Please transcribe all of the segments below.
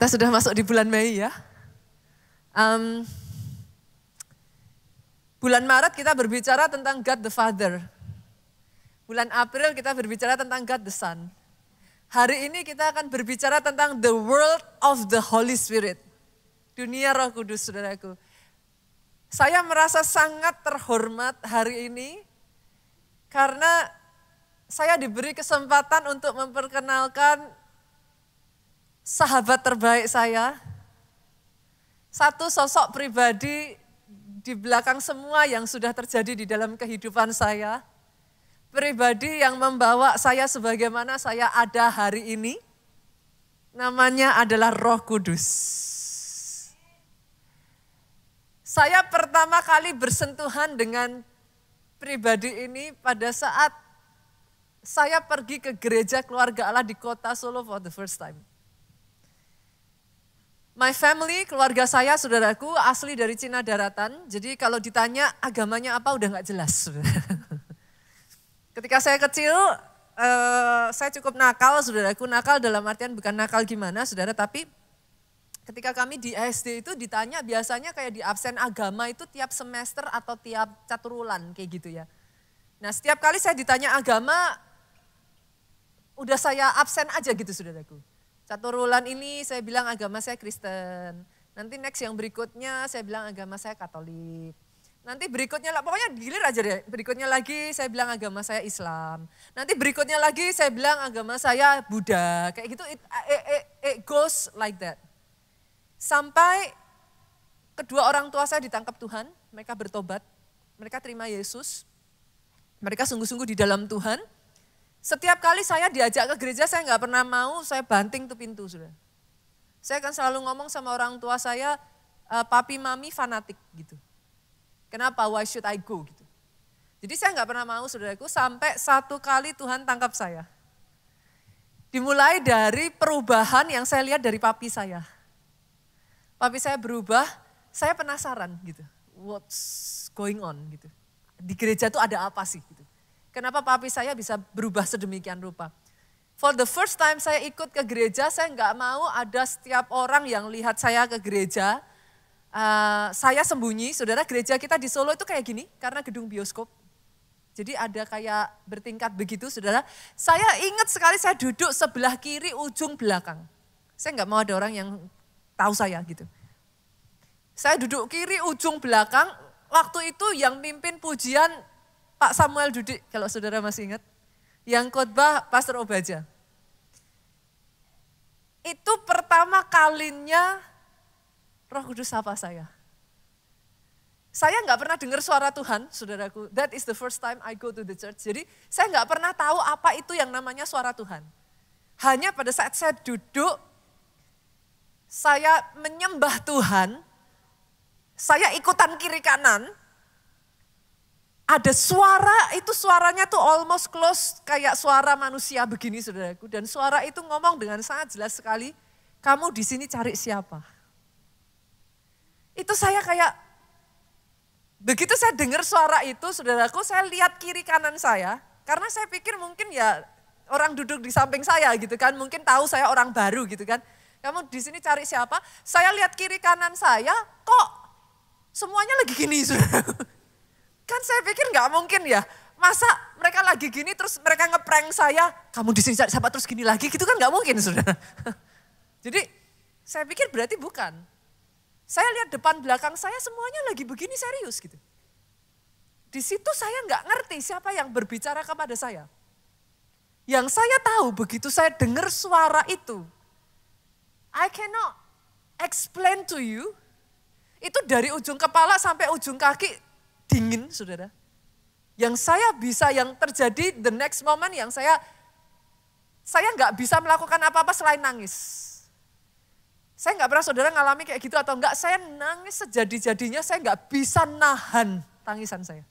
Kita sudah masuk di bulan Mei ya. Bulan Maret kita berbicara tentang God the Father. Bulan April kita berbicara tentang God the Son. Hari ini kita akan berbicara tentang the world of the Holy Spirit. Dunia Roh Kudus, saudaraku. Saya merasa sangat terhormat hari ini karena saya diberi kesempatan untuk memperkenalkan sahabat terbaik saya. Satu sosok pribadi di belakang semua yang sudah terjadi di dalam kehidupan saya. Pribadi yang membawa saya sebagaimana saya ada hari ini. Namanya adalah Roh Kudus. Saya pertama kali bersentuhan dengan pribadi ini pada saat saya pergi ke gereja keluarga Allah di kota Solo for the first time. My family, keluarga saya, saudaraku, asli dari Cina daratan. Jadi kalau ditanya agamanya apa udah gak jelas. Ketika saya kecil, saya cukup nakal, saudaraku. Nakal dalam artian bukan nakal gimana, saudara, tapi ketika kami di SD itu ditanya biasanya kayak di absen agama itu tiap semester atau tiap caturulan kayak gitu ya. Nah setiap kali saya ditanya agama, udah saya absen aja gitu, saudaraku. Caturulan ini saya bilang agama saya Kristen. Nanti next yang berikutnya saya bilang agama saya Katolik. Nanti berikutnya, pokoknya gilir aja deh. Berikutnya lagi saya bilang agama saya Islam. Nanti berikutnya lagi saya bilang agama saya Buddha. Kayak gitu, it goes like that. Sampai kedua orang tua saya ditangkap Tuhan, mereka bertobat. Mereka terima Yesus. Mereka sungguh-sungguh di dalam Tuhan. Setiap kali saya diajak ke gereja, saya nggak pernah mau, saya banting tuh pintu, sudah. Saya akan selalu ngomong sama orang tua saya, papi mami fanatik gitu. Kenapa? Why should I go gitu. Jadi saya nggak pernah mau, saudaraku, sampai satu kali Tuhan tangkap saya. Dimulai dari perubahan yang saya lihat dari papi saya. Papi saya berubah, saya penasaran gitu. What's going on gitu. Di gereja tuh ada apa sih gitu. Kenapa papi saya bisa berubah sedemikian rupa. For the first time saya ikut ke gereja, saya nggak mau ada setiap orang yang lihat saya ke gereja. Saya sembunyi, saudara, gereja kita di Solo itu kayak gini, karena gedung bioskop. Jadi ada kayak bertingkat begitu, saudara. Saya ingat sekali saya duduk sebelah kiri ujung belakang. Saya nggak mau ada orang yang tahu saya gitu. Saya duduk kiri ujung belakang, waktu itu yang mimpin pujian Pak Samuel Dudik, kalau saudara masih ingat. Yang khotbah Pastor Obaja. Itu pertama kalinya Roh Kudus sapa saya. Saya nggak pernah dengar suara Tuhan, saudaraku. That is the first time I go to the church. Jadi saya nggak pernah tahu apa itu yang namanya suara Tuhan. Hanya pada saat saya duduk, saya menyembah Tuhan, saya ikutan kiri kanan, ada suara, itu suaranya tuh almost close kayak suara manusia begini, saudaraku. Dan suara itu ngomong dengan sangat jelas sekali, kamu di sini cari siapa? Itu saya kayak, begitu saya dengar suara itu, saudaraku, saya lihat kiri kanan saya. Karena saya pikir mungkin ya orang duduk di samping saya gitu kan, mungkin tahu saya orang baru gitu kan. Kamu di sini cari siapa? Saya lihat kiri kanan saya, kok semuanya lagi gini, saudaraku. Kan saya pikir nggak mungkin ya, masa mereka lagi gini terus mereka ngeprank saya, kamu di sini cari siapa terus gini lagi, gitu kan nggak mungkin, saudara. Jadi saya pikir berarti bukan. Saya lihat depan belakang saya semuanya lagi begini serius gitu. Di situ saya nggak ngerti siapa yang berbicara kepada saya. Yang saya tahu begitu saya dengar suara itu, I cannot explain to you, itu dari ujung kepala sampai ujung kaki, dingin, saudara. Yang saya bisa, yang terjadi the next moment yang saya nggak bisa melakukan apa-apa selain nangis. Saya nggak pernah saudara ngalami kayak gitu atau enggak, saya nangis sejadi-jadinya, saya nggak bisa nahan tangisan saya.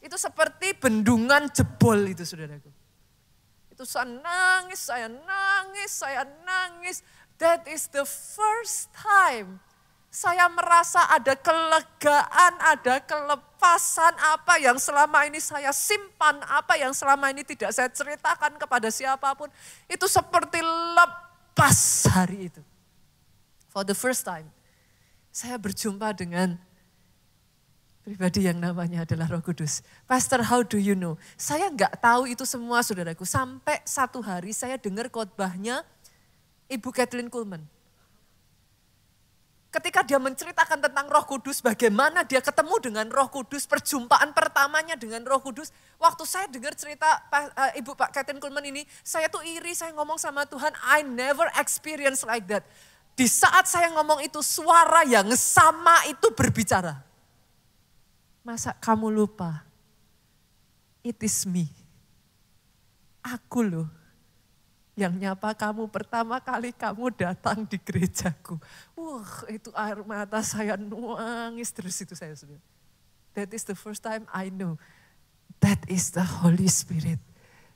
Itu seperti bendungan jebol itu, saudaraku. Itu saya nangis, saya nangis, saya nangis. That is the first time saya merasa ada kelegaan, ada kelepasan, apa yang selama ini saya simpan, apa yang selama ini tidak saya ceritakan kepada siapapun. Itu seperti lepas hari itu. For the first time, saya berjumpa dengan pribadi yang namanya adalah Roh Kudus. Pastor, how do you know? Saya nggak tahu itu semua, saudaraku. Sampai satu hari saya dengar khotbahnya Ibu Kathleen Kuhlman. Ketika dia menceritakan tentang Roh Kudus, bagaimana dia ketemu dengan Roh Kudus, perjumpaan pertamanya dengan Roh Kudus. Waktu saya dengar cerita Ibu Pak Kathleen Kuhlman ini, saya tuh iri, saya ngomong sama Tuhan, I never experience like that. Di saat saya ngomong itu, suara yang sama itu berbicara. Masa kamu lupa? It is me. Aku loh. Yang nyapa kamu pertama kali kamu datang di gerejaku. Wah, itu air mata saya nangis terus itu saya sudah. That is the first time I know. That is the Holy Spirit.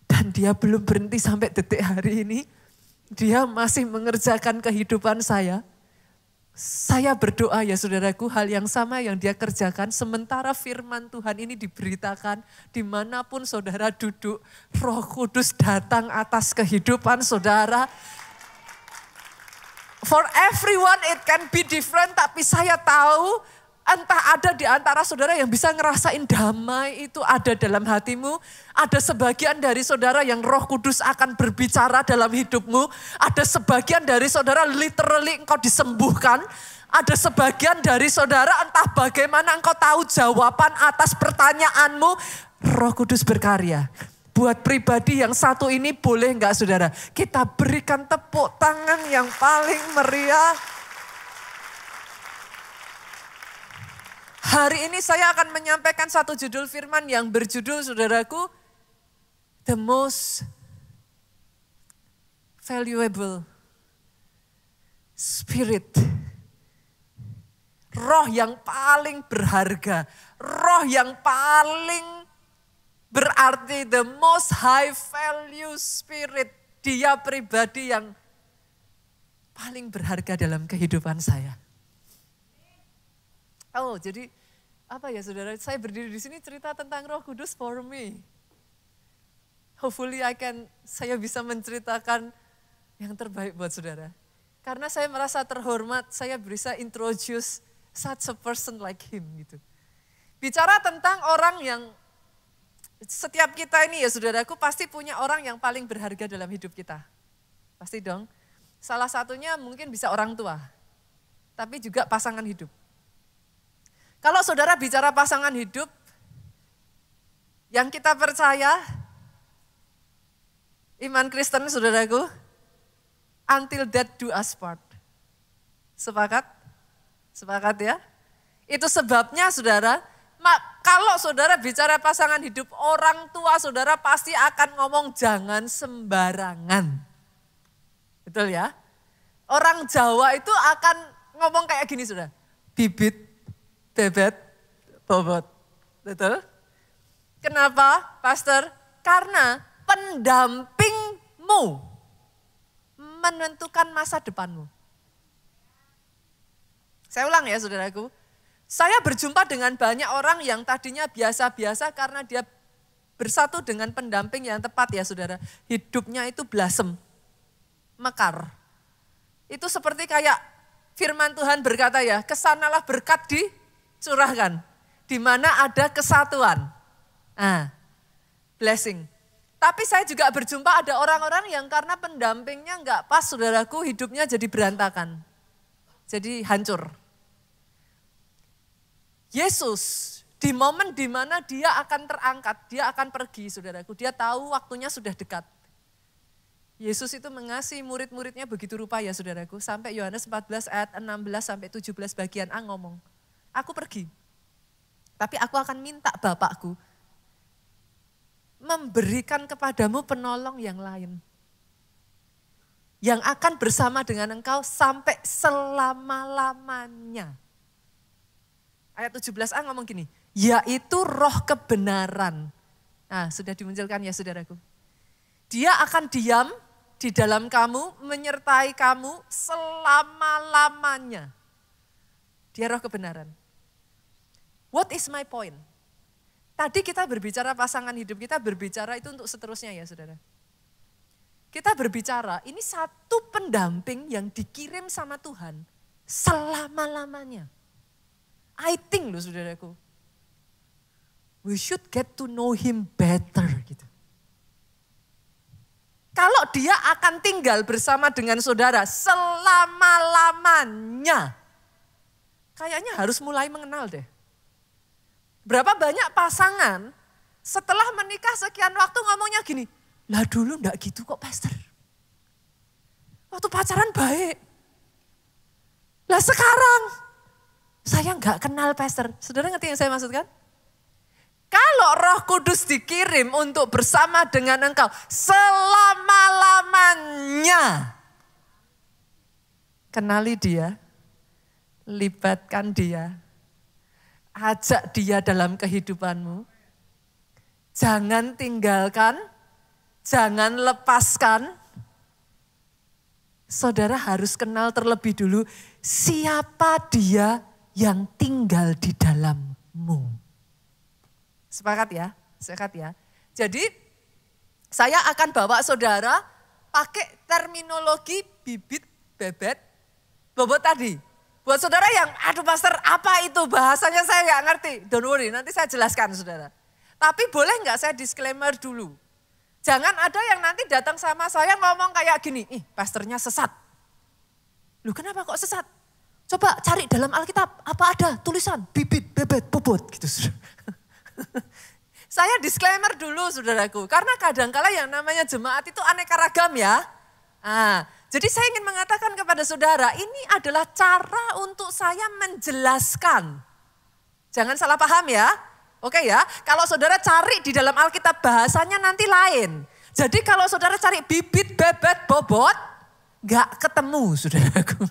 Dan dia belum berhenti sampai detik hari ini. Dia masih mengerjakan kehidupan saya. Saya berdoa ya saudaraku, hal yang sama yang dia kerjakan sementara firman Tuhan ini diberitakan dimanapun saudara duduk, Roh Kudus datang atas kehidupan saudara. For everyone it can be different, tapi saya tahu entah ada di antara saudara yang bisa ngerasain damai itu ada dalam hatimu. Ada sebagian dari saudara yang Roh Kudus akan berbicara dalam hidupmu. Ada sebagian dari saudara literally engkau disembuhkan. Ada sebagian dari saudara entah bagaimana engkau tahu jawaban atas pertanyaanmu. Roh Kudus berkarya. Buat pribadi yang satu ini boleh enggak saudara? Kita berikan tepuk tangan yang paling meriah. Hari ini saya akan menyampaikan satu judul firman yang berjudul saudaraku, The Most Valuable Spirit. Roh yang paling berharga, roh yang paling berarti the most high value spirit. Dia pribadi yang paling berharga dalam kehidupan saya. Oh, jadi apa ya saudara, saya berdiri di sini cerita tentang Roh Kudus for me. Hopefully saya bisa menceritakan yang terbaik buat saudara. Karena saya merasa terhormat, saya bisa introduce such a person like him gitu. Bicara tentang orang yang setiap kita ini ya saudaraku pasti punya orang yang paling berharga dalam hidup kita. Pasti dong. Salah satunya mungkin bisa orang tua, tapi juga pasangan hidup. Kalau saudara bicara pasangan hidup, yang kita percaya, iman Kristen saudaraku, until death do us part. Sepakat? Sepakat ya? Itu sebabnya saudara, kalau saudara bicara pasangan hidup, orang tua saudara pasti akan ngomong jangan sembarangan. Betul ya? Orang Jawa itu akan ngomong kayak gini saudara, bibit, bebet, bobot. Betul? Kenapa, Pastor? Karena pendampingmu menentukan masa depanmu. Saya ulang ya saudaraku. Saya berjumpa dengan banyak orang yang tadinya biasa-biasa karena dia bersatu dengan pendamping yang tepat ya saudara. Hidupnya itu blasem, mekar. Itu seperti kayak firman Tuhan berkata ya, kesanalah berkat dicurahkan. Di mana ada kesatuan. Blessing. Tapi saya juga berjumpa ada orang-orang yang karena pendampingnya enggak pas saudaraku, hidupnya jadi berantakan. Jadi hancur. Yesus di momen di mana dia akan terangkat, dia akan pergi saudaraku. Dia tahu waktunya sudah dekat. Yesus itu mengasihi murid-muridnya begitu rupa ya saudaraku. Sampai Yohanes 14 ayat 16 sampai 17 bagian A ngomong, aku pergi. Tapi aku akan minta Bapakku memberikan kepadamu penolong yang lain. Yang akan bersama dengan engkau sampai selama-lamanya. Ayat 17a ngomong gini, yaitu roh kebenaran. Nah sudah dimunculkan ya saudaraku. Dia akan diam di dalam kamu, menyertai kamu selama-lamanya. Dia roh kebenaran. What is my point? Tadi kita berbicara pasangan hidup, kita berbicara itu untuk seterusnya ya saudara. kita berbicara, ini satu pendamping yang dikirim sama Tuhan selama-lamanya. I think loh saudaraku, we should get to know him better gitu. Kalau dia akan tinggal bersama dengan saudara selama-lamanya, kayaknya harus mulai mengenal deh. Berapa banyak pasangan setelah menikah sekian waktu ngomongnya gini, lah dulu enggak gitu kok pastor. Waktu pacaran baik. Lah sekarang saya enggak kenal pastor. Saudara ngerti yang saya maksudkan? Kalau Roh Kudus dikirim untuk bersama dengan engkau selama-lamanya, kenali dia, libatkan dia, ajak dia dalam kehidupanmu. Jangan tinggalkan, jangan lepaskan. Saudara harus kenal terlebih dulu siapa dia yang tinggal di dalammu. Sepakat ya? Sepakat ya? Jadi saya akan bawa saudara pakai terminologi bibit, bebet, bobot tadi. Buat saudara yang, aduh pastor apa itu bahasanya saya nggak ngerti. Don't worry, nanti saya jelaskan saudara. Tapi boleh nggak saya disclaimer dulu. Jangan ada yang nanti datang sama saya ngomong kayak gini, ih pastornya sesat. Loh kenapa kok sesat? Coba cari dalam Alkitab, apa ada tulisan bibit, bebet, bobot gitu. Saya disclaimer dulu saudaraku, karena kadang-kala yang namanya jemaat itu aneka ragam ya. Jadi saya ingin mengatakan kepada saudara, ini adalah cara untuk saya menjelaskan. Jangan salah paham ya. Oke ya, kalau saudara cari di dalam Alkitab bahasanya nanti lain. Jadi kalau saudara cari bibit, bebet, bobot, gak ketemu saudaraku.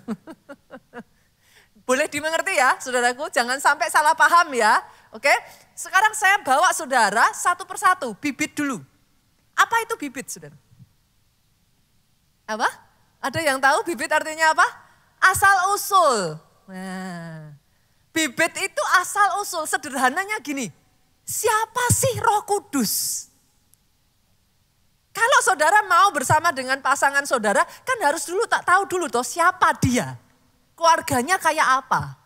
Boleh dimengerti ya saudaraku, jangan sampai salah paham ya. Oke, sekarang saya bawa saudara satu persatu, bibit dulu. Apa itu bibit saudara? Apa? Ada yang tahu bibit artinya apa? Asal usul. Nah, bibit itu asal usul, sederhananya gini. Siapa sih Roh Kudus? Kalau saudara mau bersama dengan pasangan saudara, kan harus dulu tak tahu dulu toh siapa dia. Keluarganya kayak apa?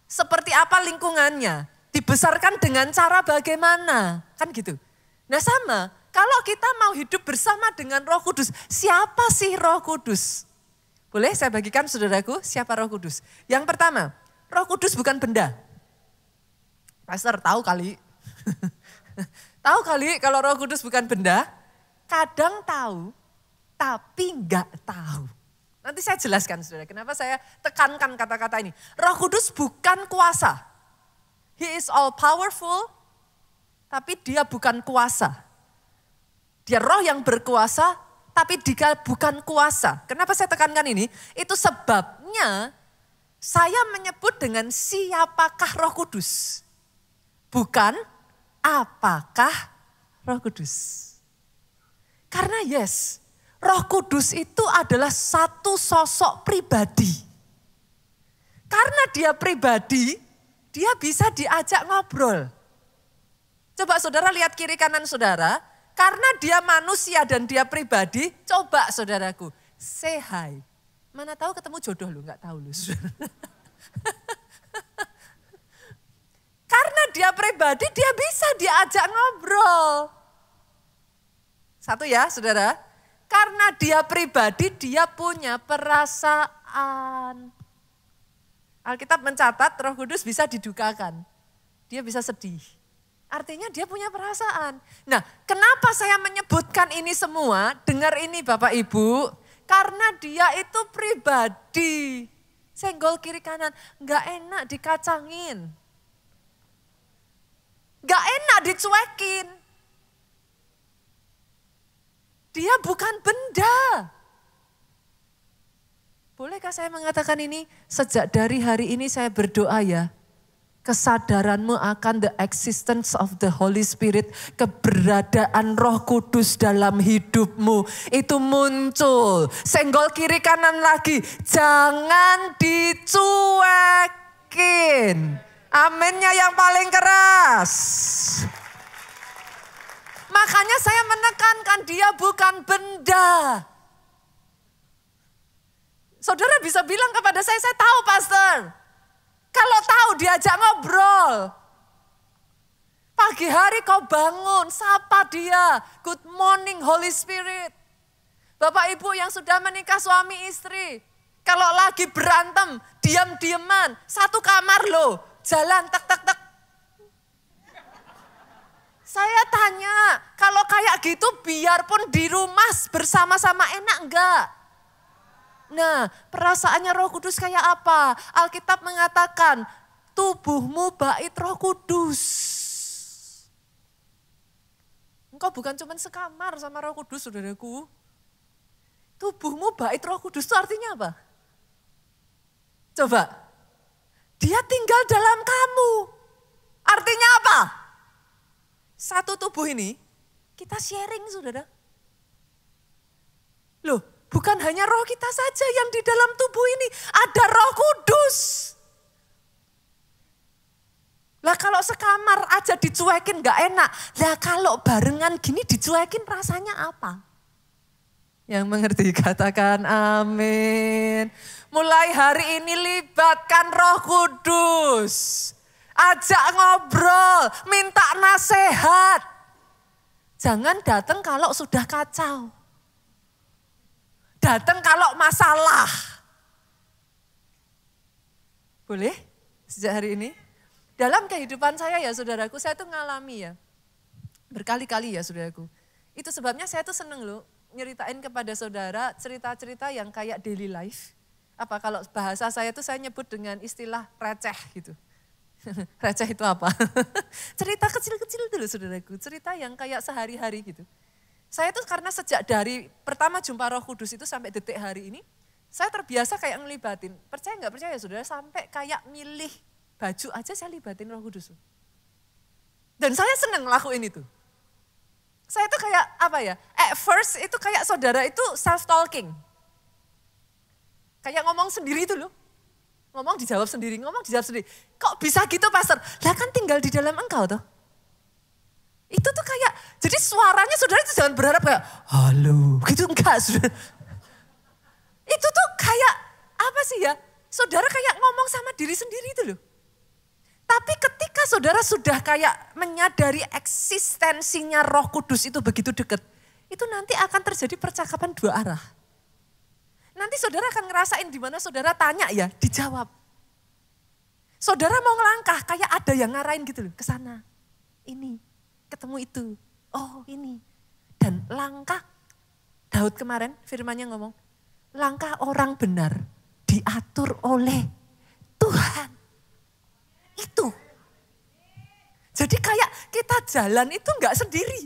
Seperti apa lingkungannya? Dibesarkan dengan cara bagaimana? Kan gitu. Nah sama, kalau kita mau hidup bersama dengan Roh Kudus, siapa sih Roh Kudus? Boleh saya bagikan saudaraku siapa Roh Kudus? Yang pertama, Roh Kudus bukan benda. Pastor tahu kali. Tahu kali kalau Roh Kudus bukan benda? Kadang tahu, tapi enggak tahu. Nanti saya jelaskan saudara, kenapa saya tekankan kata-kata ini. Roh Kudus bukan kuasa. He is all powerful, tapi dia bukan kuasa. Dia roh yang berkuasa, tapi dia bukan kuasa. Kenapa saya tekankan ini? Itu sebabnya saya menyebut dengan siapakah Roh Kudus. Bukan apakah Roh Kudus. Karena Roh Kudus itu adalah satu sosok pribadi. Karena dia pribadi, dia bisa diajak ngobrol. Coba saudara lihat kiri kanan saudara, karena dia manusia dan dia pribadi, coba saudaraku, say hi. Mana tahu ketemu jodoh lu, nggak tahu lu. Karena dia pribadi, dia bisa diajak ngobrol. Satu ya saudara. Karena dia pribadi, dia punya perasaan. Alkitab mencatat Roh Kudus bisa didukakan. Dia bisa sedih. Artinya dia punya perasaan. Nah, kenapa saya menyebutkan ini semua? Dengar ini Bapak Ibu. Karena dia itu pribadi. Senggol kiri kanan, gak enak dikacangin. Gak enak dicuekin. Dia bukan benda. Bolehkah saya mengatakan ini? Sejak dari hari ini saya berdoa ya. Kesadaranmu akan the existence of the Holy Spirit. Keberadaan Roh Kudus dalam hidupmu. Itu muncul. Senggol kiri kanan lagi. Jangan dicuekin. Aminnya yang paling keras. Makanya saya menekankan dia bukan benda. Saudara bisa bilang kepada saya tahu pastor. Kalau tahu diajak ngobrol. Pagi hari kau bangun, sapa dia. Good morning Holy Spirit. Bapak ibu yang sudah menikah suami istri. Kalau lagi berantem, diam-diaman. Satu kamar loh, jalan tek. Saya tanya, kalau kayak gitu biarpun di rumah bersama-sama enak enggak? Nah, perasaannya Roh Kudus kayak apa? Alkitab mengatakan, tubuhmu bait Roh Kudus. Engkau bukan cuma sekamar sama Roh Kudus, saudaraku. Tubuhmu bait Roh Kudus itu artinya apa? Coba, dia tinggal dalam kamu. Artinya apa? Satu tubuh ini, kita sharing saudara. Loh, bukan hanya roh kita saja yang di dalam tubuh ini, ada Roh Kudus. Lah kalau sekamar aja dicuekin gak enak, lah kalau barengan gini dicuekin rasanya apa? Yang mengerti katakan amin. Mulai hari ini libatkan Roh Kudus. Ajak ngobrol, minta nasihat. Jangan datang kalau sudah kacau. Datang kalau masalah. Boleh? Sejak hari ini. Dalam kehidupan saya ya saudaraku, saya tuh ngalami ya. Berkali-kali ya saudaraku. Itu sebabnya saya tuh seneng loh nyeritain kepada saudara cerita-cerita yang kayak daily life. Apa kalau bahasa saya tuh saya nyebut dengan istilah receh gitu. Receh itu apa? Cerita kecil-kecil dulu saudaraku, cerita yang kayak sehari-hari gitu. Saya tuh karena sejak dari pertama jumpa Roh Kudus itu sampai detik hari ini, saya terbiasa kayak ngelibatin. Percaya nggak percaya saudara, sampai kayak milih baju aja saya libatin Roh Kudus. Dan saya senang ngelakuin itu. Saya tuh kayak apa ya, at first itu kayak saudara itu self-talking. Kayak ngomong sendiri itu loh. Ngomong dijawab sendiri, ngomong dijawab sendiri. Kok bisa gitu pastor? Lah kan tinggal di dalam engkau tuh. Itu tuh kayak, jadi suaranya saudara itu jangan berharap kayak, halo, gitu enggak saudara. Itu tuh kayak, apa sih ya, saudara kayak ngomong sama diri sendiri itu loh. Tapi ketika saudara sudah kayak menyadari eksistensinya Roh Kudus itu begitu dekat, itu nanti akan terjadi percakapan dua arah. Nanti saudara akan ngerasain di mana saudara tanya ya, dijawab. Saudara mau ngelangkah kayak ada yang ngarahin gitu loh, ke sana. Ini, ketemu itu. Oh ini. Dan langkah, Daud kemarin firmannya ngomong, langkah orang benar diatur oleh Tuhan. Itu. Jadi kayak kita jalan itu enggak sendiri.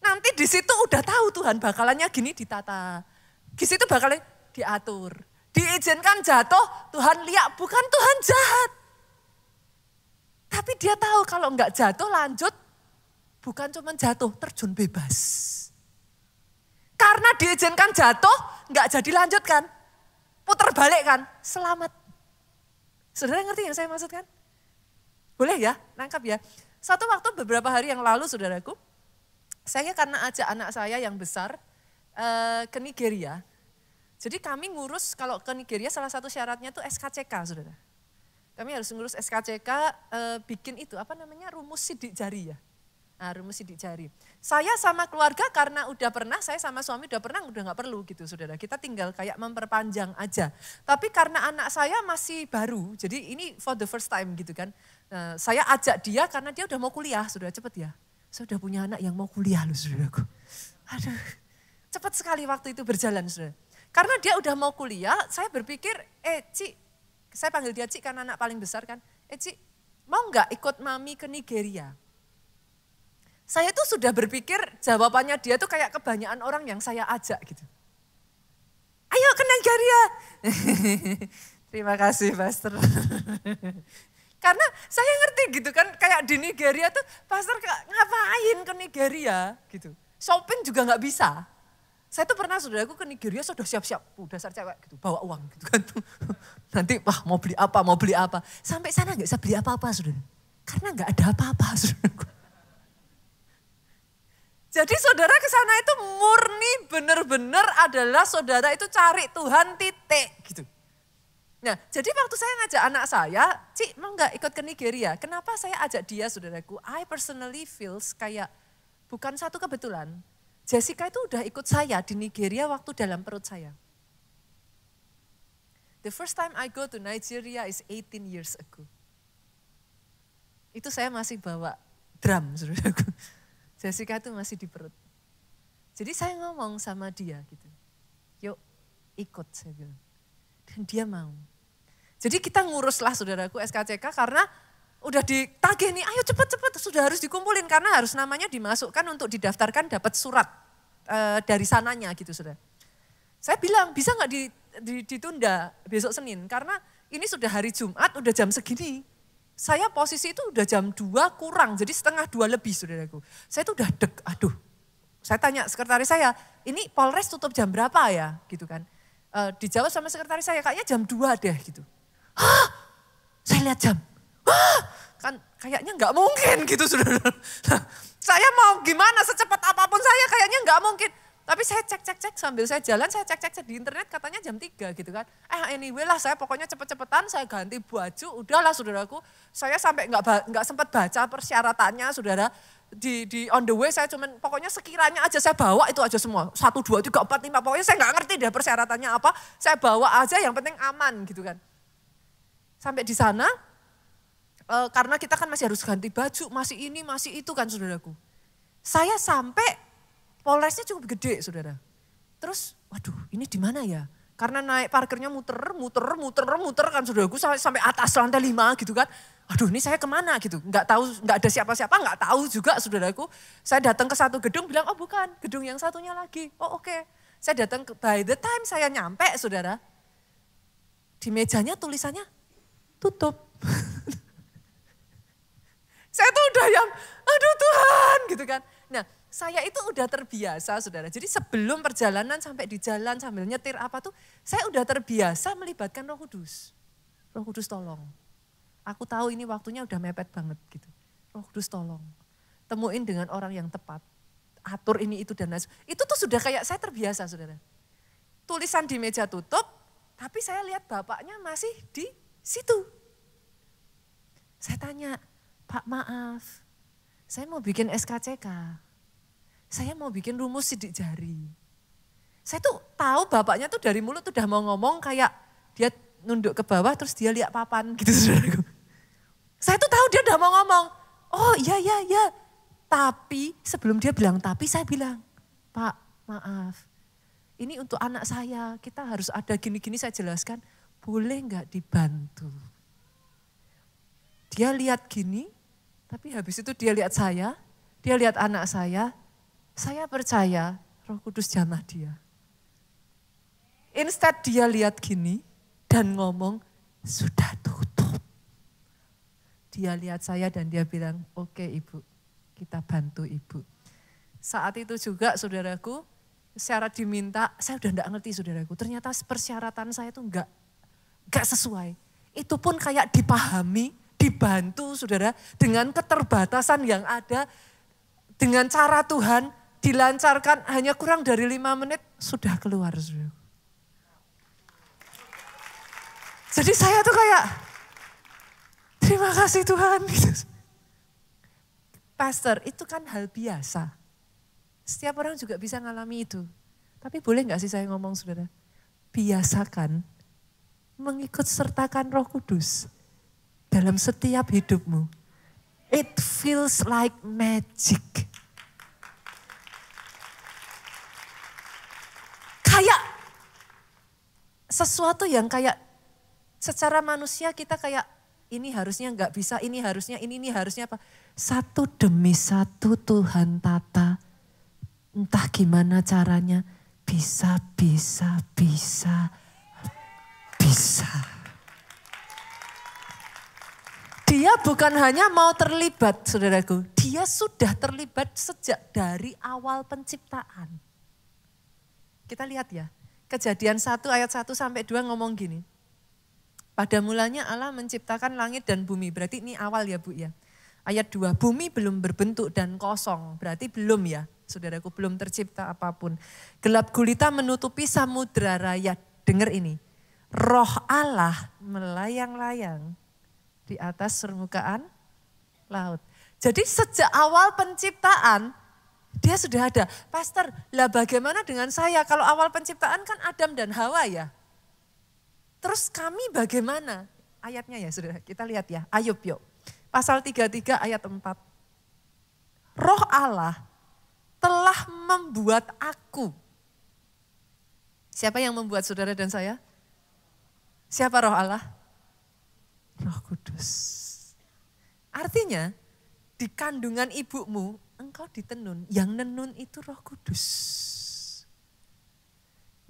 Nanti di situ udah tahu Tuhan bakalannya gini ditata. Di situ bakalan diatur. Diizinkan jatuh, Tuhan lihat bukan Tuhan jahat. Tapi dia tahu kalau enggak jatuh lanjut, bukan cuma jatuh, terjun bebas. Karena diizinkan jatuh, enggak jadi lanjut kan. Putar balik kan, selamat. Saudara ngerti yang saya maksudkan? Boleh ya, nangkap ya. Satu waktu beberapa hari yang lalu saudaraku, saya karena ajak anak saya yang besar ke Nigeria. Jadi kami ngurus kalau ke Nigeria salah satu syaratnya tuh SKCK saudara. Kami harus ngurus SKCK bikin itu apa namanya rumus sidik jari ya. Nah, rumus sidik jari. Saya sama keluarga karena udah pernah, saya sama suami udah pernah, udah gak perlu gitu saudara. Kita tinggal kayak memperpanjang aja. Tapi karena anak saya masih baru, jadi ini for the first time gitu kan. Nah, saya ajak dia karena dia udah mau kuliah, saudara cepet ya. Saya udah punya anak yang mau kuliah loh saudaraku. Aduh, cepet sekali waktu itu berjalan saudara. Karena dia udah mau kuliah, saya berpikir, Ci, saya panggil dia Ci karena anak paling besar kan. Ci, mau gak ikut mami ke Nigeria? Saya tuh sudah berpikir jawabannya dia tuh kayak kebanyakan orang yang saya ajak gitu. Ayo ke Nigeria. Terima kasih pastor. Karena saya ngerti gitu kan, kayak di Nigeria tuh pastor ngapain ke Nigeria gitu. Shopping juga gak bisa. Saya tuh pernah saudaraku ke Nigeria sudah siap-siap, dasar cewek gitu, bawa uang gitu kan. Nanti wah mau beli apa. Sampai sana gak bisa beli apa-apa saudara. Karena gak ada apa-apa saudaraku. Jadi saudara ke sana itu murni benar-benar adalah saudara itu cari Tuhan titik gitu. Nah, jadi waktu saya ngajak anak saya, Cik mau nggak ikut ke Nigeria? Kenapa saya ajak dia saudaraku? I personally feels kayak bukan satu kebetulan. Jessica itu udah ikut saya di Nigeria waktu dalam perut saya. The first time I go to Nigeria is 18 years ago. Itu saya masih bawa drum saudaraku. Jessica itu masih di perut. Jadi saya ngomong sama dia gitu. Yuk ikut saya bilang. Dan dia mau. Jadi kita nguruslah saudaraku SKCK karena udah ditagih nih, ayo cepet-cepet sudah harus dikumpulin karena harus namanya dimasukkan untuk didaftarkan dapat surat dari sananya gitu saudara. Saya bilang bisa nggak ditunda besok Senin karena ini sudah hari Jumat udah jam segini. Saya posisi itu udah jam 2 kurang jadi setengah 2 lebih saudaraku. Saya tuh udah aduh. Saya tanya sekretaris saya, ini Polres tutup jam berapa ya gitu kan. Dijawab sama sekretaris saya kayaknya jam 2 deh gitu. Hah? Saya lihat jam. Hah? Kan kayaknya nggak mungkin gitu saudara. Saya mau gimana secepat apapun saya kayaknya nggak mungkin. Tapi saya cek sambil saya jalan saya cek di internet katanya jam 3 gitu kan. Anyway lah saya pokoknya cepet-cepetan saya ganti baju udahlah saudaraku. Saya sampai nggak sempat baca persyaratannya saudara. Di on the way saya cuman pokoknya sekiranya aja saya bawa itu aja semua. 1, 2, 3, 4, 5 pokoknya saya nggak ngerti deh persyaratannya apa. Saya bawa aja yang penting aman gitu kan. Sampai di sana karena kita kan masih harus ganti baju, masih ini, masih itu kan saudaraku. Saya sampai Polresnya cukup gede saudara. Terus waduh ini di mana ya? Karena naik parkirnya muter kan saudaraku sampai atas lantai 5 gitu kan. Aduh ini saya kemana gitu. Nggak tahu, nggak ada siapa-siapa, nggak tahu juga saudaraku. Saya datang ke satu gedung bilang oh bukan, gedung yang satunya lagi. Oh oke. Saya datang by the time saya nyampe saudara. Di mejanya tulisannya tutup. Saya tuh udah yang, aduh Tuhan gitu kan. Nah saya itu udah terbiasa saudara. Jadi sebelum perjalanan sampai di jalan sambil nyetir apa tuh, saya udah terbiasa melibatkan Roh Kudus. Roh Kudus tolong. Aku tahu ini waktunya udah mepet banget gitu. Roh Kudus tolong. Temuin dengan orang yang tepat. Atur ini itu dan lain. Itu tuh sudah kayak saya terbiasa saudara. Tulisan di meja tutup, tapi saya lihat bapaknya masih di situ. Saya tanya, Pak maaf, saya mau bikin SKCK. Saya mau bikin rumus sidik jari. Saya tuh tahu bapaknya tuh dari mulut tuh udah mau ngomong kayak dia nunduk ke bawah terus dia lihat papan gitu saudaraku. Saya tuh tahu dia udah mau ngomong, oh iya. Tapi sebelum dia bilang tapi saya bilang, Pak maaf ini untuk anak saya kita harus ada gini-gini saya jelaskan. Boleh nggak dibantu? Dia lihat gini tapi habis itu dia lihat saya, dia lihat anak saya percaya Roh Kudus jamah dia. Instead dia lihat gini dan ngomong, sudah tutup. Dia lihat saya dan dia bilang, oke ibu, kita bantu ibu. Saat itu juga saudaraku, syarat diminta, saya udah enggak ngerti saudaraku. Ternyata persyaratan saya itu enggak sesuai. Itu pun kayak dipahami, dibantu saudara, dengan keterbatasan yang ada, dengan cara Tuhan, dilancarkan hanya kurang dari 5 menit sudah keluar. Saudara. Jadi saya tuh kayak terima kasih Tuhan. Pastor itu kan hal biasa. Setiap orang juga bisa ngalami itu. Tapi boleh gak sih saya ngomong saudara? Biasakan mengikut sertakan Roh Kudus dalam setiap hidupmu. It feels like magic. Kayak sesuatu yang kayak secara manusia kita kayak ini harusnya nggak bisa, ini harusnya, ini harusnya apa. Satu demi satu Tuhan tata, entah gimana caranya, bisa. Dia bukan hanya mau terlibat saudaraku, dia sudah terlibat sejak dari awal penciptaan. Kita lihat ya, Kejadian 1 ayat 1 sampai 2 ngomong gini. Pada mulanya Allah menciptakan langit dan bumi, berarti ini awal ya Bu ya. Ayat 2, bumi belum berbentuk dan kosong, berarti belum ya. saudaraku, belum tercipta apapun. Gelap gulita menutupi samudra raya. Dengar ini, roh Allah melayang-layang di atas permukaan laut. Jadi sejak awal penciptaan, dia sudah ada. Pastor, lah bagaimana dengan saya? Kalau awal penciptaan kan Adam dan Hawa ya. Terus kami bagaimana? Ayatnya ya saudara, kita lihat ya. Ayub yuk. Pasal 33 ayat 4. Roh Allah telah membuat aku. Siapa yang membuat saudara dan saya? Siapa roh Allah? Roh Kudus. Artinya di kandungan ibumu engkau ditenun. Yang nenun itu Roh Kudus.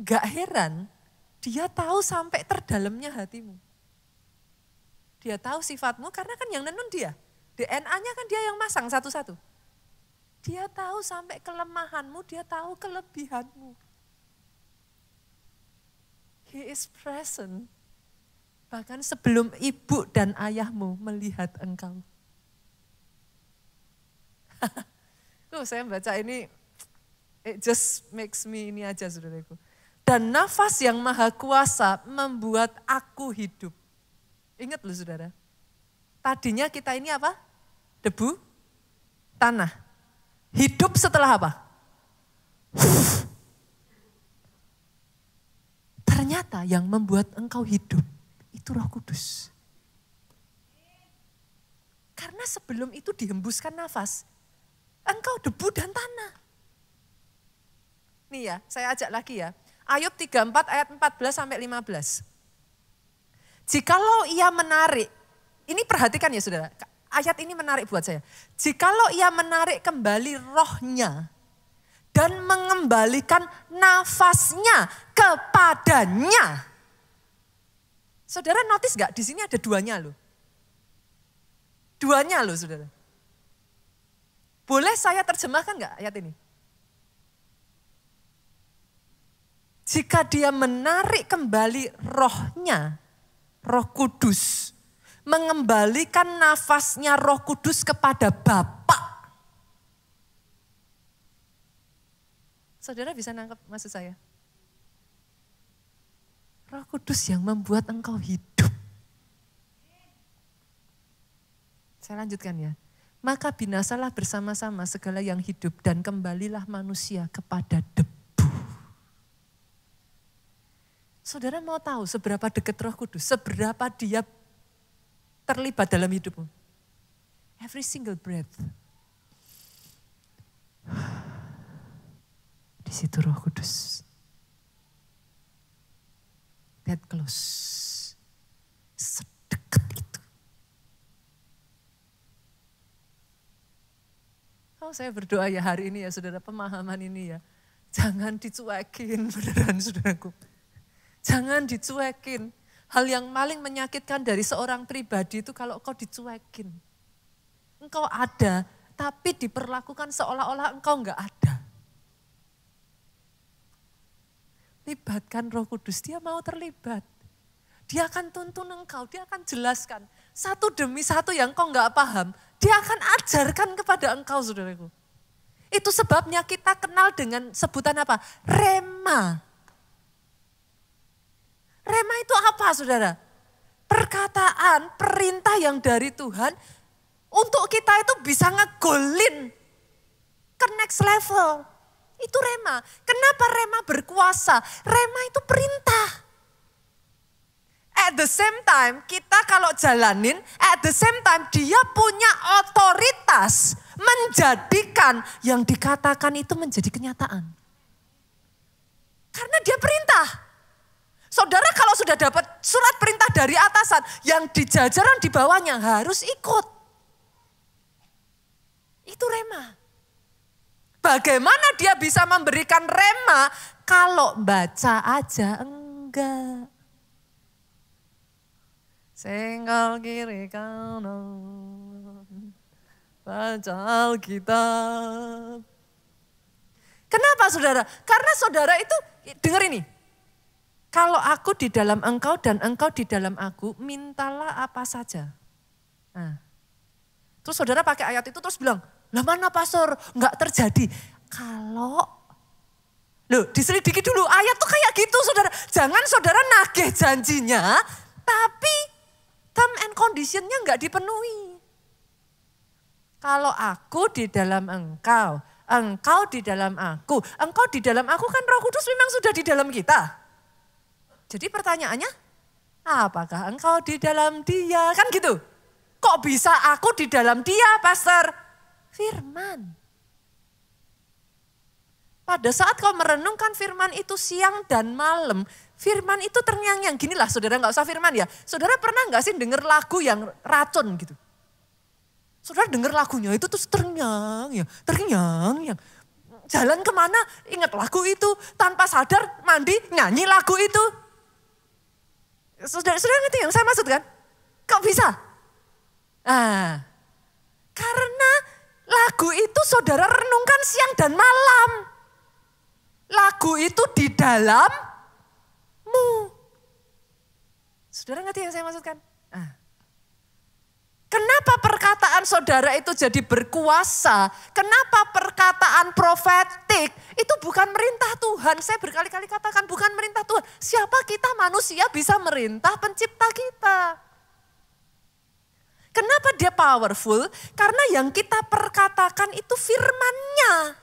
Gak heran dia tahu sampai terdalamnya hatimu. Dia tahu sifatmu karena kan yang nenun dia. DNA-nya kan dia yang masang satu-satu. Dia tahu sampai kelemahanmu, dia tahu kelebihanmu. He is present. Bahkan sebelum ibu dan ayahmu melihat engkau. Saya baca ini, it just makes me ini aja saudaraku. Dan nafas yang maha kuasa membuat aku hidup. Ingat loh saudara, tadinya kita ini apa? Debu, tanah. Hidup setelah apa? Ternyata yang membuat engkau hidup itu Roh Kudus. Karena sebelum itu dihembuskan nafas, engkau debu dan tanah. Nih ya, saya ajak lagi ya. Ayub 34 ayat 14 sampai 15. Jikalau ia menarik, ini perhatikan ya saudara, ayat ini menarik buat saya. Jikalau ia menarik kembali rohnya dan mengembalikan nafasnya kepadanya. Saudara notice gak di sini ada duanya loh. Duanya loh saudara. Boleh saya terjemahkan gak ayat ini? Jika dia menarik kembali rohnya, Roh Kudus, mengembalikan nafasnya Roh Kudus kepada Bapa. Saudara bisa nangkep maksud saya? Roh Kudus yang membuat engkau hidup. Saya lanjutkan ya. Maka binasalah bersama-sama segala yang hidup dan kembalilah manusia kepada debu. Saudara mau tahu seberapa dekat Roh Kudus, seberapa dia terlibat dalam hidupmu? Every single breath. Di situ Roh Kudus. That close. Sedekat itu. Oh, saya berdoa ya hari ini ya saudara, pemahaman ini ya. Jangan dicuekin beneran saudaraku. Jangan dicuekin. Hal yang paling menyakitkan dari seorang pribadi itu kalau kau dicuekin. Engkau ada, tapi diperlakukan seolah-olah engkau enggak ada. Libatkan Roh Kudus, dia mau terlibat. Dia akan tuntun engkau, dia akan jelaskan. Satu demi satu yang kau enggak paham, dia akan ajarkan kepada engkau saudaraku. Itu sebabnya kita kenal dengan sebutan apa? Rema. Rema itu apa saudara? Perkataan, perintah yang dari Tuhan untuk kita itu bisa ngegolin ke next level. Itu rema. Kenapa rema berkuasa? Rema itu perintah. At the same time kita kalau jalanin, at the same time dia punya otoritas menjadikan yang dikatakan itu menjadi kenyataan. Karena dia perintah. Saudara kalau sudah dapat surat perintah dari atasan, yang di jajaran di bawahnya harus ikut. Itu rema. Bagaimana dia bisa memberikan rema kalau baca aja enggak. Senggol kiri kanan, baca Alkitab. Kenapa saudara? Karena saudara itu, dengar ini. Kalau aku di dalam engkau dan engkau di dalam aku, mintalah apa saja. Nah, terus saudara pakai ayat itu terus bilang, lah mana pastor? Enggak terjadi. Kalau, loh diselidiki dulu, ayat tuh kayak gitu saudara. Jangan saudara nagih janjinya, tapi term and conditionnya nggak dipenuhi. Kalau aku di dalam engkau, engkau di dalam aku, engkau di dalam aku kan Roh Kudus memang sudah di dalam kita. Jadi pertanyaannya, apakah engkau di dalam dia? Kan gitu. Kok bisa aku di dalam dia, Pastor? Firman. Pada saat kau merenungkan firman itu siang dan malam, firman itu terngiang-ngiang. Ginilah saudara, gak usah firman ya. Saudara pernah gak sih denger lagu yang racun gitu? Saudara denger lagunya itu terus terngiang-ngiang. Jalan kemana ingat lagu itu. Tanpa sadar mandi nyanyi lagu itu. Saudara ngerti yang saya maksud kan? Kok bisa? Karena lagu itu saudara renungkan siang dan malam. Lagu itu di dalammu. Saudara ngerti yang saya maksudkan? Kenapa perkataan saudara itu jadi berkuasa? Kenapa perkataan profetik itu bukan merintah Tuhan? Saya berkali-kali katakan bukan merintah Tuhan. Siapa kita manusia bisa merintah pencipta kita? Kenapa dia powerful? Karena yang kita perkatakan itu firman-Nya.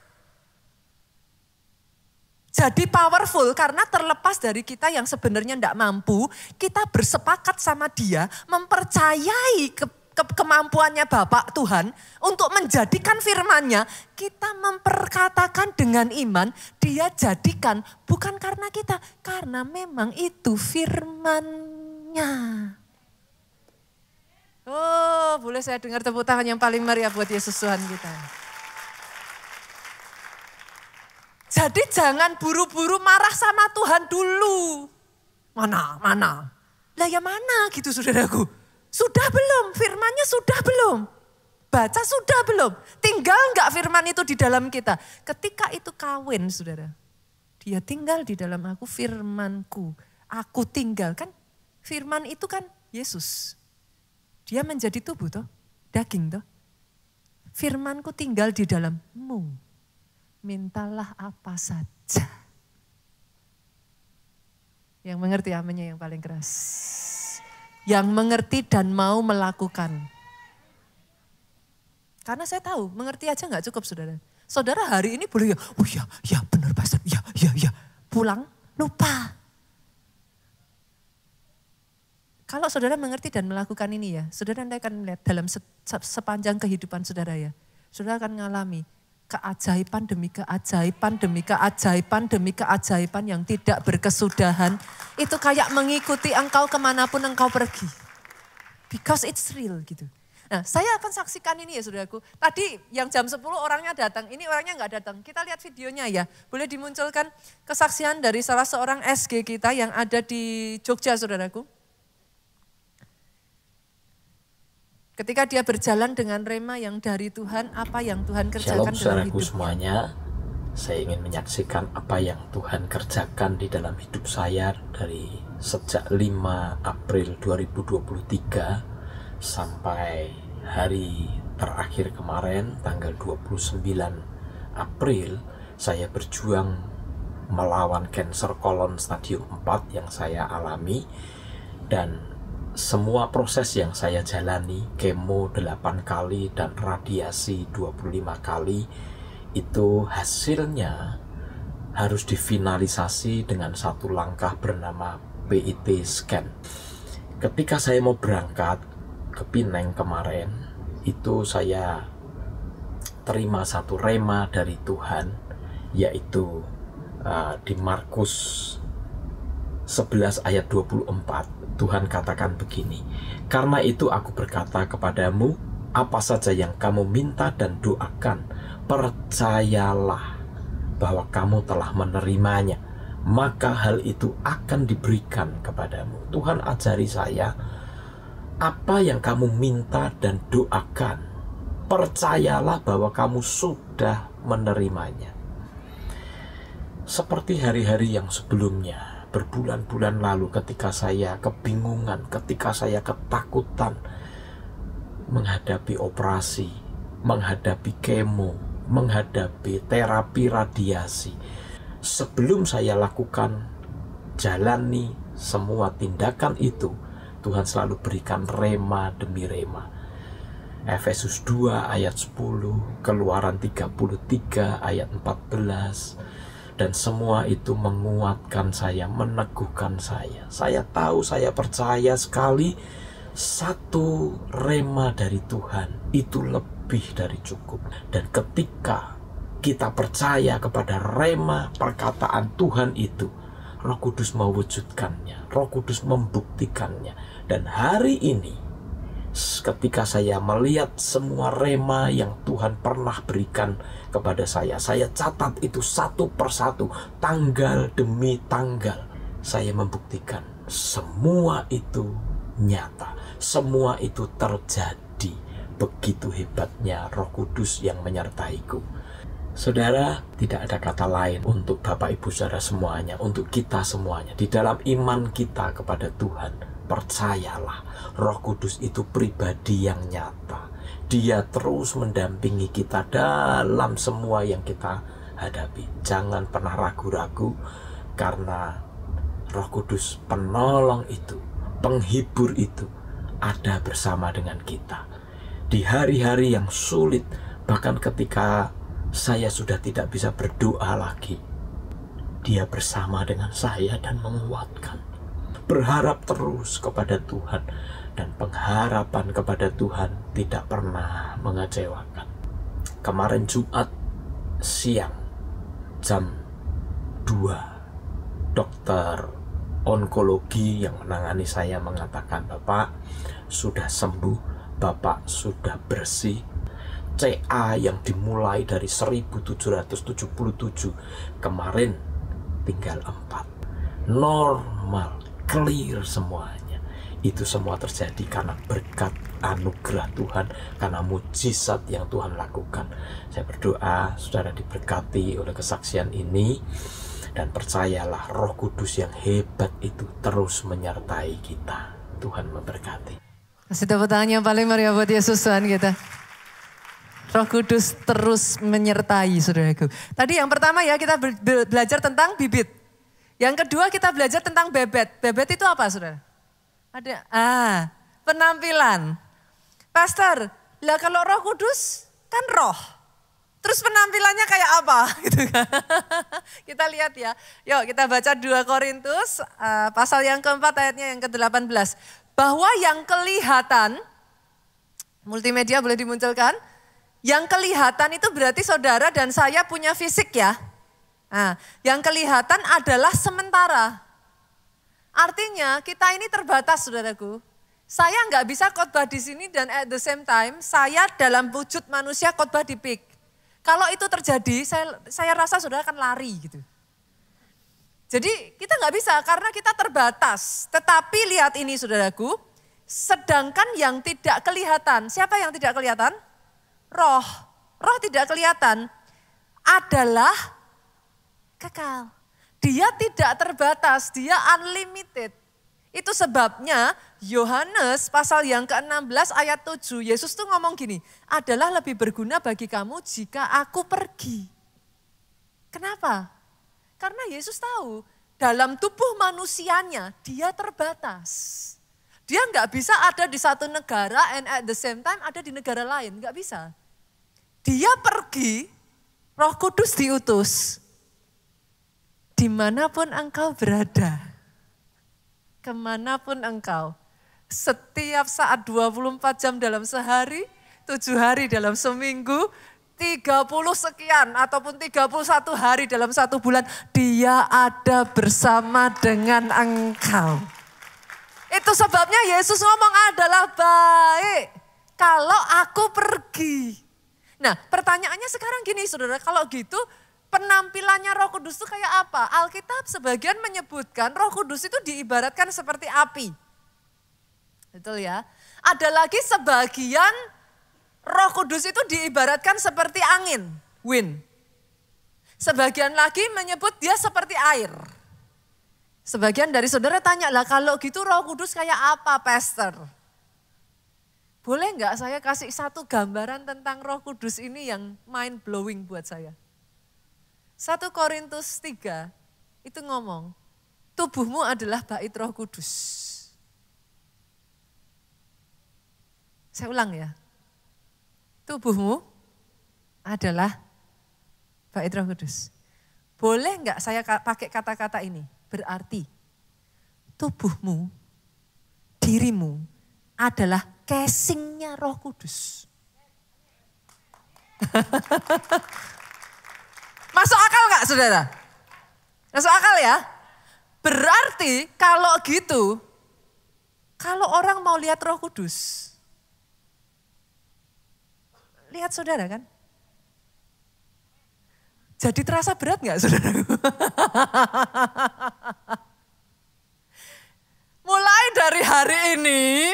Jadi powerful karena terlepas dari kita yang sebenarnya tidak mampu, kita bersepakat sama dia, mempercayai kemampuannya Bapak Tuhan untuk menjadikan firman-Nya, kita memperkatakan dengan iman, dia jadikan bukan karena kita, karena memang itu firman-Nya. Oh, boleh saya dengar tepuk tangan yang paling meriah buat Yesus Tuhan kita. Jadi jangan buru-buru marah sama Tuhan dulu. Mana? Lah ya mana gitu saudaraku. Sudah belum? Firman-Nya sudah belum? Baca sudah belum? Tinggal enggak firman itu di dalam kita? Ketika itu kawin saudara. Dia tinggal di dalam aku, firman-Ku. Aku tinggal kan. Firman itu kan Yesus. Dia menjadi tubuh toh. Daging toh. Firman-Ku tinggal di dalammu. Mintalah apa saja. Yang mengerti amennya yang paling keras. Yang mengerti dan mau melakukan. Karena saya tahu mengerti aja gak cukup saudara. Saudara hari ini boleh ya benar Pastor, ya. Pulang lupa. Kalau saudara mengerti dan melakukan ini ya, saudara akan melihat dalam sepanjang kehidupan saudara ya. Saudara akan mengalami keajaiban demi keajaiban demi keajaiban demi keajaiban yang tidak berkesudahan. Itu kayak mengikuti engkau kemanapun engkau pergi. Because it's real gitu. Nah saya akan saksikan ini ya saudaraku. Tadi yang jam 10 orangnya datang, ini orangnya nggak datang. Kita lihat videonya ya. Boleh dimunculkan kesaksian dari salah seorang SG kita yang ada di Jogja saudaraku. Ketika dia berjalan dengan rema yang dari Tuhan, apa yang Tuhan kerjakan dalam hidupnya. Semuanya, saya ingin menyaksikan apa yang Tuhan kerjakan di dalam hidup saya dari sejak 5 April 2023 sampai hari terakhir kemarin tanggal 29 April saya berjuang melawan kanker kolon stadium 4 yang saya alami dan semua proses yang saya jalani, kemo 8 kali dan radiasi 25 kali, itu hasilnya harus difinalisasi dengan satu langkah bernama PET scan. Ketika saya mau berangkat ke Pineng kemarin, itu saya terima satu rema dari Tuhan, yaitu di Markus 11 ayat 24. Tuhan katakan begini, karena itu aku berkata kepadamu, apa saja yang kamu minta dan doakan, percayalah bahwa kamu telah menerimanya, maka hal itu akan diberikan kepadamu. Tuhan ajari saya, apa yang kamu minta dan doakan, percayalah bahwa kamu sudah menerimanya. Seperti hari-hari yang sebelumnya, berbulan-bulan lalu ketika saya kebingungan, ketika saya ketakutan menghadapi operasi, menghadapi kemo, menghadapi terapi radiasi. Sebelum saya lakukan, jalani semua tindakan itu, Tuhan selalu berikan rema demi rema. Efesus 2 ayat 10, Keluaran 33 ayat 14, dan semua itu menguatkan saya, meneguhkan saya. Saya tahu, saya percaya sekali, satu rema dari Tuhan itu lebih dari cukup. Dan ketika kita percaya kepada rema perkataan Tuhan itu, Roh Kudus mewujudkannya, Roh Kudus membuktikannya. Dan hari ini, ketika saya melihat semua rema yang Tuhan pernah berikan kepada saya catat itu satu persatu, tanggal demi tanggal. Saya membuktikan semua itu nyata, semua itu terjadi. Begitu hebatnya Roh Kudus yang menyertaiku. Saudara, tidak ada kata lain untuk Bapak Ibu Saudara semuanya, untuk kita semuanya. Di dalam iman kita kepada Tuhan, percayalah, Roh Kudus itu pribadi yang nyata. Dia terus mendampingi kita dalam semua yang kita hadapi. Jangan pernah ragu-ragu, karena Roh Kudus penolong itu, penghibur itu, ada bersama dengan kita. Di hari-hari yang sulit, bahkan ketika saya sudah tidak bisa berdoa lagi, Dia bersama dengan saya dan menguatkan. Berharap terus kepada Tuhan, dan pengharapan kepada Tuhan tidak pernah mengecewakan. Kemarin Jumat siang jam 2, dokter onkologi yang menangani saya mengatakan, Bapak sudah sembuh, Bapak sudah bersih. CA yang dimulai dari 1777 kemarin tinggal 4. Normal, clear semuanya. Itu semua terjadi karena berkat anugerah Tuhan, karena mujizat yang Tuhan lakukan. Saya berdoa saudara diberkati oleh kesaksian ini, dan percayalah Roh Kudus yang hebat itu terus menyertai kita. Tuhan memberkati. Kasih tepuk tangan yang paling meriah buat Yesus Tuhan kita. Roh Kudus terus menyertai saudaraku. Tadi yang pertama ya, kita belajar tentang bibit. Yang kedua kita belajar tentang bebet. Bebet itu apa saudara? Ada penampilan. Pastor, lah kalau Roh Kudus kan roh. Terus penampilannya kayak apa? Gitu kan. Kita lihat ya. Yuk kita baca 2 Korintus pasal yang keempat ayatnya yang ke-18. Bahwa yang kelihatan, multimedia boleh dimunculkan. Yang kelihatan itu berarti saudara dan saya punya fisik ya. Nah, yang kelihatan adalah sementara. Artinya kita ini terbatas saudaraku. Saya nggak bisa khotbah di sini dan at the same time saya dalam wujud manusia khotbah di PIK. Kalau itu terjadi saya rasa saudara akan lari gitu. Jadi kita nggak bisa karena kita terbatas. Tetapi lihat ini saudaraku, sedangkan yang tidak kelihatan, siapa yang tidak kelihatan? Roh tidak kelihatan adalah kekal. Dia tidak terbatas, dia unlimited. Itu sebabnya Yohanes pasal yang ke-16 ayat 7, Yesus tuh ngomong gini, adalah lebih berguna bagi kamu jika aku pergi. Kenapa? Karena Yesus tahu dalam tubuh manusianya dia terbatas. Dia nggak bisa ada di satu negara and at the same time ada di negara lain, nggak bisa. Dia pergi, Roh Kudus diutus. Dimanapun engkau berada, kemanapun engkau, setiap saat 24 jam dalam sehari, 7 hari dalam seminggu, 30 sekian ataupun 31 hari dalam 1 bulan, dia ada bersama dengan engkau. Itu sebabnya Yesus ngomong adalah baik kalau aku pergi. Nah pertanyaannya sekarang gini saudara, kalau gitu penampilannya Roh Kudus itu kayak apa? Alkitab sebagian menyebutkan Roh Kudus itu diibaratkan seperti api. Betul ya? Ada lagi sebagian Roh Kudus itu diibaratkan seperti angin, wind. Sebagian lagi menyebut dia seperti air. Sebagian dari saudara tanya, lah kalau gitu Roh Kudus kayak apa, Pastor? Boleh nggak saya kasih satu gambaran tentang Roh Kudus ini yang mind blowing buat saya? 1 Korintus 3 itu ngomong, tubuhmu adalah bait Roh Kudus. Saya ulang ya, tubuhmu adalah bait Roh Kudus. Boleh nggak saya pakai kata-kata ini? Berarti tubuhmu, dirimu adalah casingnya Roh Kudus. Masuk akal nggak saudara? Masuk akal ya? Berarti kalau gitu, kalau orang mau lihat Roh Kudus, lihat saudara kan? Jadi terasa berat nggak saudara? Mulai dari hari ini,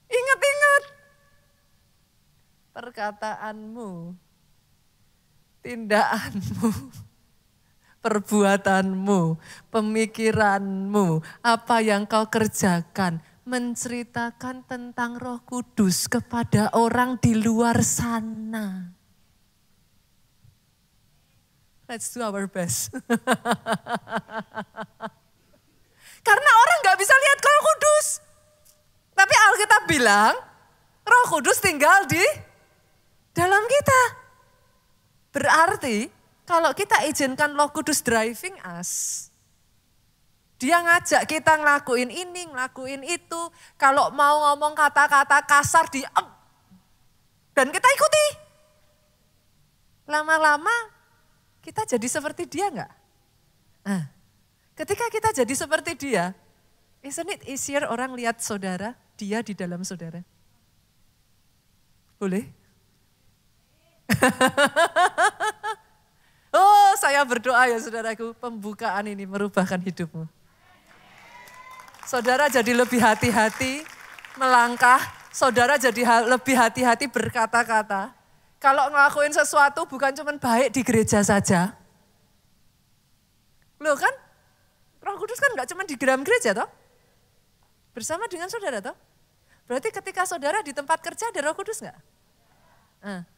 ingat-ingat perkataanmu, tindakanmu, perbuatanmu, pemikiranmu, apa yang kau kerjakan, menceritakan tentang Roh Kudus kepada orang di luar sana. Let's do our best. Karena orang gak bisa lihat Roh Kudus. Tapi Alkitab bilang, Roh Kudus tinggal di dalam kita. Berarti kalau kita izinkan Roh Kudus driving us, dia ngajak kita ngelakuin ini, ngelakuin itu. Kalau mau ngomong kata-kata kasar, dan kita ikuti. Lama-lama kita jadi seperti dia enggak? Nah, ketika kita jadi seperti dia, isn't it easier orang lihat saudara, dia di dalam saudara? Boleh? Oh, saya berdoa ya saudaraku, pembukaan ini merubahkan hidupmu. Saudara jadi lebih hati-hati melangkah, saudara jadi lebih hati-hati berkata-kata. Kalau ngelakuin sesuatu bukan cuma baik di gereja saja. Loh kan, Roh Kudus kan gak cuma di dalam gereja toh. Bersama dengan saudara toh. Berarti ketika saudara di tempat kerja ada Roh Kudus gak? Nah.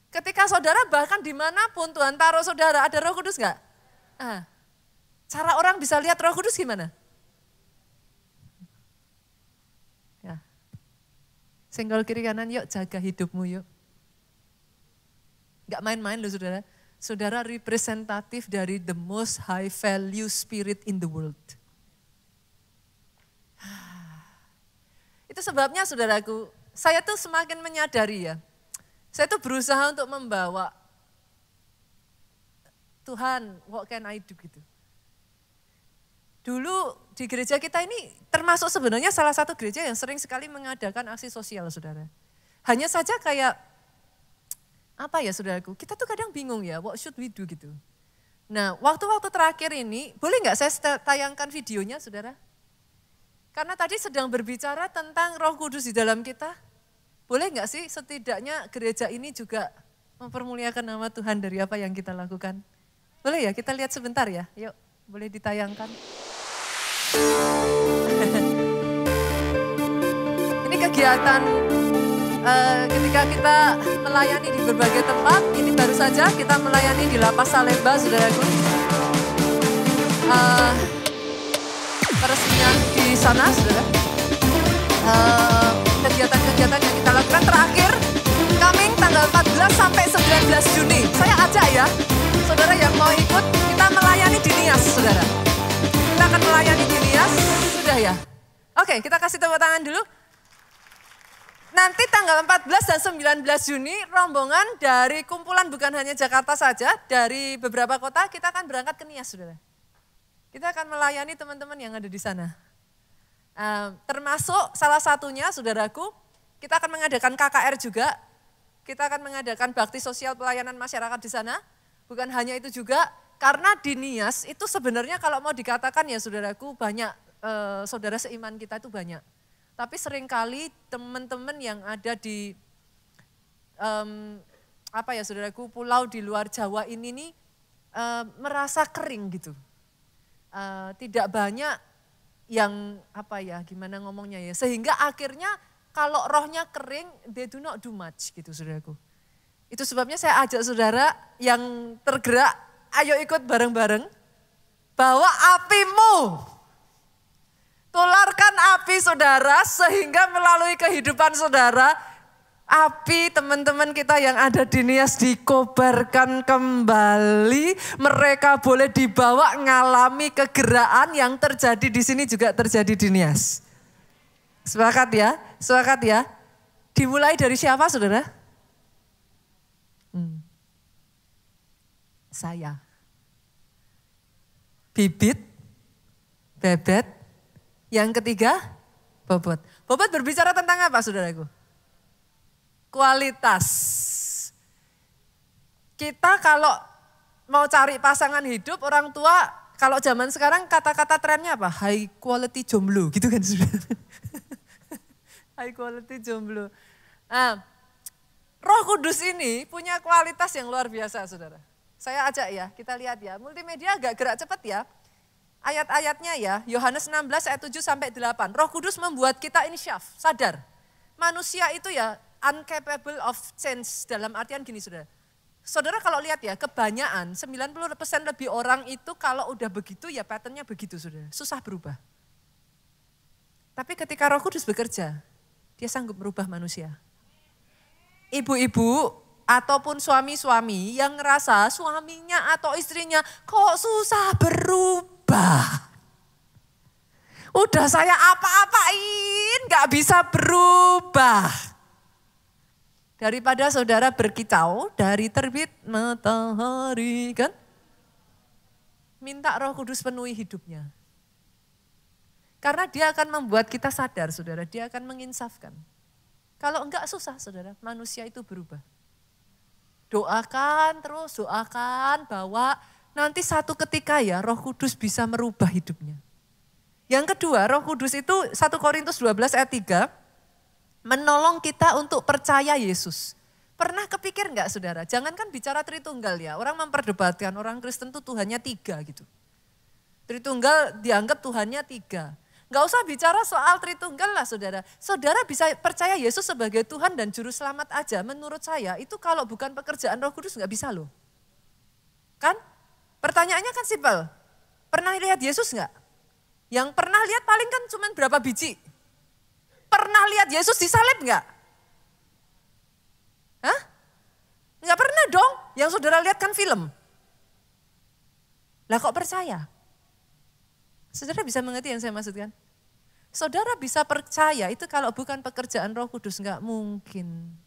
Ketika saudara bahkan dimanapun Tuhan taruh saudara, ada Roh Kudus gak? Nah. Cara orang bisa lihat Roh Kudus gimana? Ya. Senggol kiri kanan yuk, jaga hidupmu yuk. Gak main-main loh saudara. Saudara representatif dari the most high value spirit in the world. Itu sebabnya saudaraku, saya tuh semakin menyadari ya. Saya tuh berusaha untuk membawa Tuhan, what can I do gitu. Dulu di gereja kita ini termasuk sebenarnya salah satu gereja yang sering sekali mengadakan aksi sosial saudara. Hanya saja kayak apa ya saudaraku, kita tuh kadang bingung ya, what should we do gitu. Nah waktu-waktu terakhir ini, boleh nggak saya tayangkan videonya saudara? Karena tadi sedang berbicara tentang Roh Kudus di dalam kita. Boleh nggak sih setidaknya gereja ini juga mempermuliakan nama Tuhan dari apa yang kita lakukan? Boleh ya, kita lihat sebentar ya, yuk boleh ditayangkan. Ini kegiatan ketika kita melayani di berbagai tempat, ini baru saja kita melayani di Lapas Salemba, saudaraku. Peresmian di sana, saudara. Kegiatan-kegiatan yang kita lakukan terakhir, coming tanggal 14 sampai 19 Juni. Saya ajak ya, saudara yang mau ikut, kita melayani di Nias, saudara. Kita akan melayani di Nias, sudah ya. Oke, kita kasih tepuk tangan dulu. Nanti tanggal 14 dan 19 Juni rombongan dari kumpulan bukan hanya Jakarta saja, dari beberapa kota kita akan berangkat ke Nias, saudara. Kita akan melayani teman-teman yang ada di sana. Termasuk salah satunya, saudaraku, kita akan mengadakan KKR juga. Kita akan mengadakan bakti sosial pelayanan masyarakat di sana. Bukan hanya itu juga, karena di Nias itu sebenarnya kalau mau dikatakan ya saudaraku, banyak saudara seiman kita itu banyak. Tapi seringkali teman-teman yang ada di saudaraku, pulau di luar Jawa ini nih merasa kering gitu. Tidak banyak yang gimana ngomongnya ya. Sehingga akhirnya kalau rohnya kering, they do not do much gitu saudaraku. Itu sebabnya saya ajak saudara yang tergerak, ayo ikut bareng-bareng. Bawa apimu. Tularkan api saudara sehingga melalui kehidupan saudara, api teman-teman kita yang ada di Nias dikobarkan kembali. Mereka boleh dibawa ngalami kegeraan yang terjadi di sini juga terjadi di Nias. Sepakat ya? Sepakat ya? Dimulai dari siapa saudara? Saya. Bibit, bebet, yang ketiga bobot. Bobot berbicara tentang apa saudaraku? Kualitas. Kita kalau mau cari pasangan hidup, orang tua kalau zaman sekarang kata-kata trennya apa? High quality jomblo gitu kan saudara. High quality jomblo. Nah, Roh Kudus ini punya kualitas yang luar biasa saudara. Saya ajak ya, kita lihat ya. Multimedia agak gerak cepat ya. Ayat-ayatnya ya, Yohanes 16 ayat 7 sampai 8. Roh Kudus membuat kita insyaf, sadar. Manusia itu ya incapable of change, dalam artian gini saudara. Saudara kalau lihat ya, kebanyakan 90% lebih orang itu kalau udah begitu ya patternnya begitu saudara. Susah berubah. Tapi ketika Roh Kudus bekerja, dia sanggup merubah manusia. Ibu-ibu ataupun suami-suami yang ngerasa suaminya atau istrinya kok susah berubah. Udah saya apa-apain gak bisa berubah. Daripada saudara berkicau dari terbit matahari kan. Minta Roh Kudus penuhi hidupnya. Karena dia akan membuat kita sadar saudara, dia akan menginsafkan. Kalau enggak susah saudara, manusia itu berubah. Doakan terus, doakan bahwa nanti satu ketika ya Roh Kudus bisa merubah hidupnya. Yang kedua, Roh Kudus itu 1 Korintus 12 ayat 3 menolong kita untuk percaya Yesus. Pernah kepikir enggak saudara? Jangankan bicara Tritunggal ya, orang memperdebatkan orang Kristen itu Tuhannya 3 gitu. Tritunggal dianggap Tuhannya 3. Enggak usah bicara soal Tritunggal lah saudara. Saudara bisa percaya Yesus sebagai Tuhan dan Juru Selamat aja. Menurut saya itu kalau bukan pekerjaan Roh Kudus enggak bisa loh. Kan? Pertanyaannya kan simpel. Pernah lihat Yesus enggak? Yang pernah lihat paling kan cuma berapa biji? Pernah lihat Yesus disalib enggak? Hah? Enggak pernah dong. Yang saudara lihat kan film. Lah kok percaya? Saudara bisa mengerti yang saya maksudkan? Saudara bisa percaya itu kalau bukan pekerjaan Roh Kudus enggak mungkin.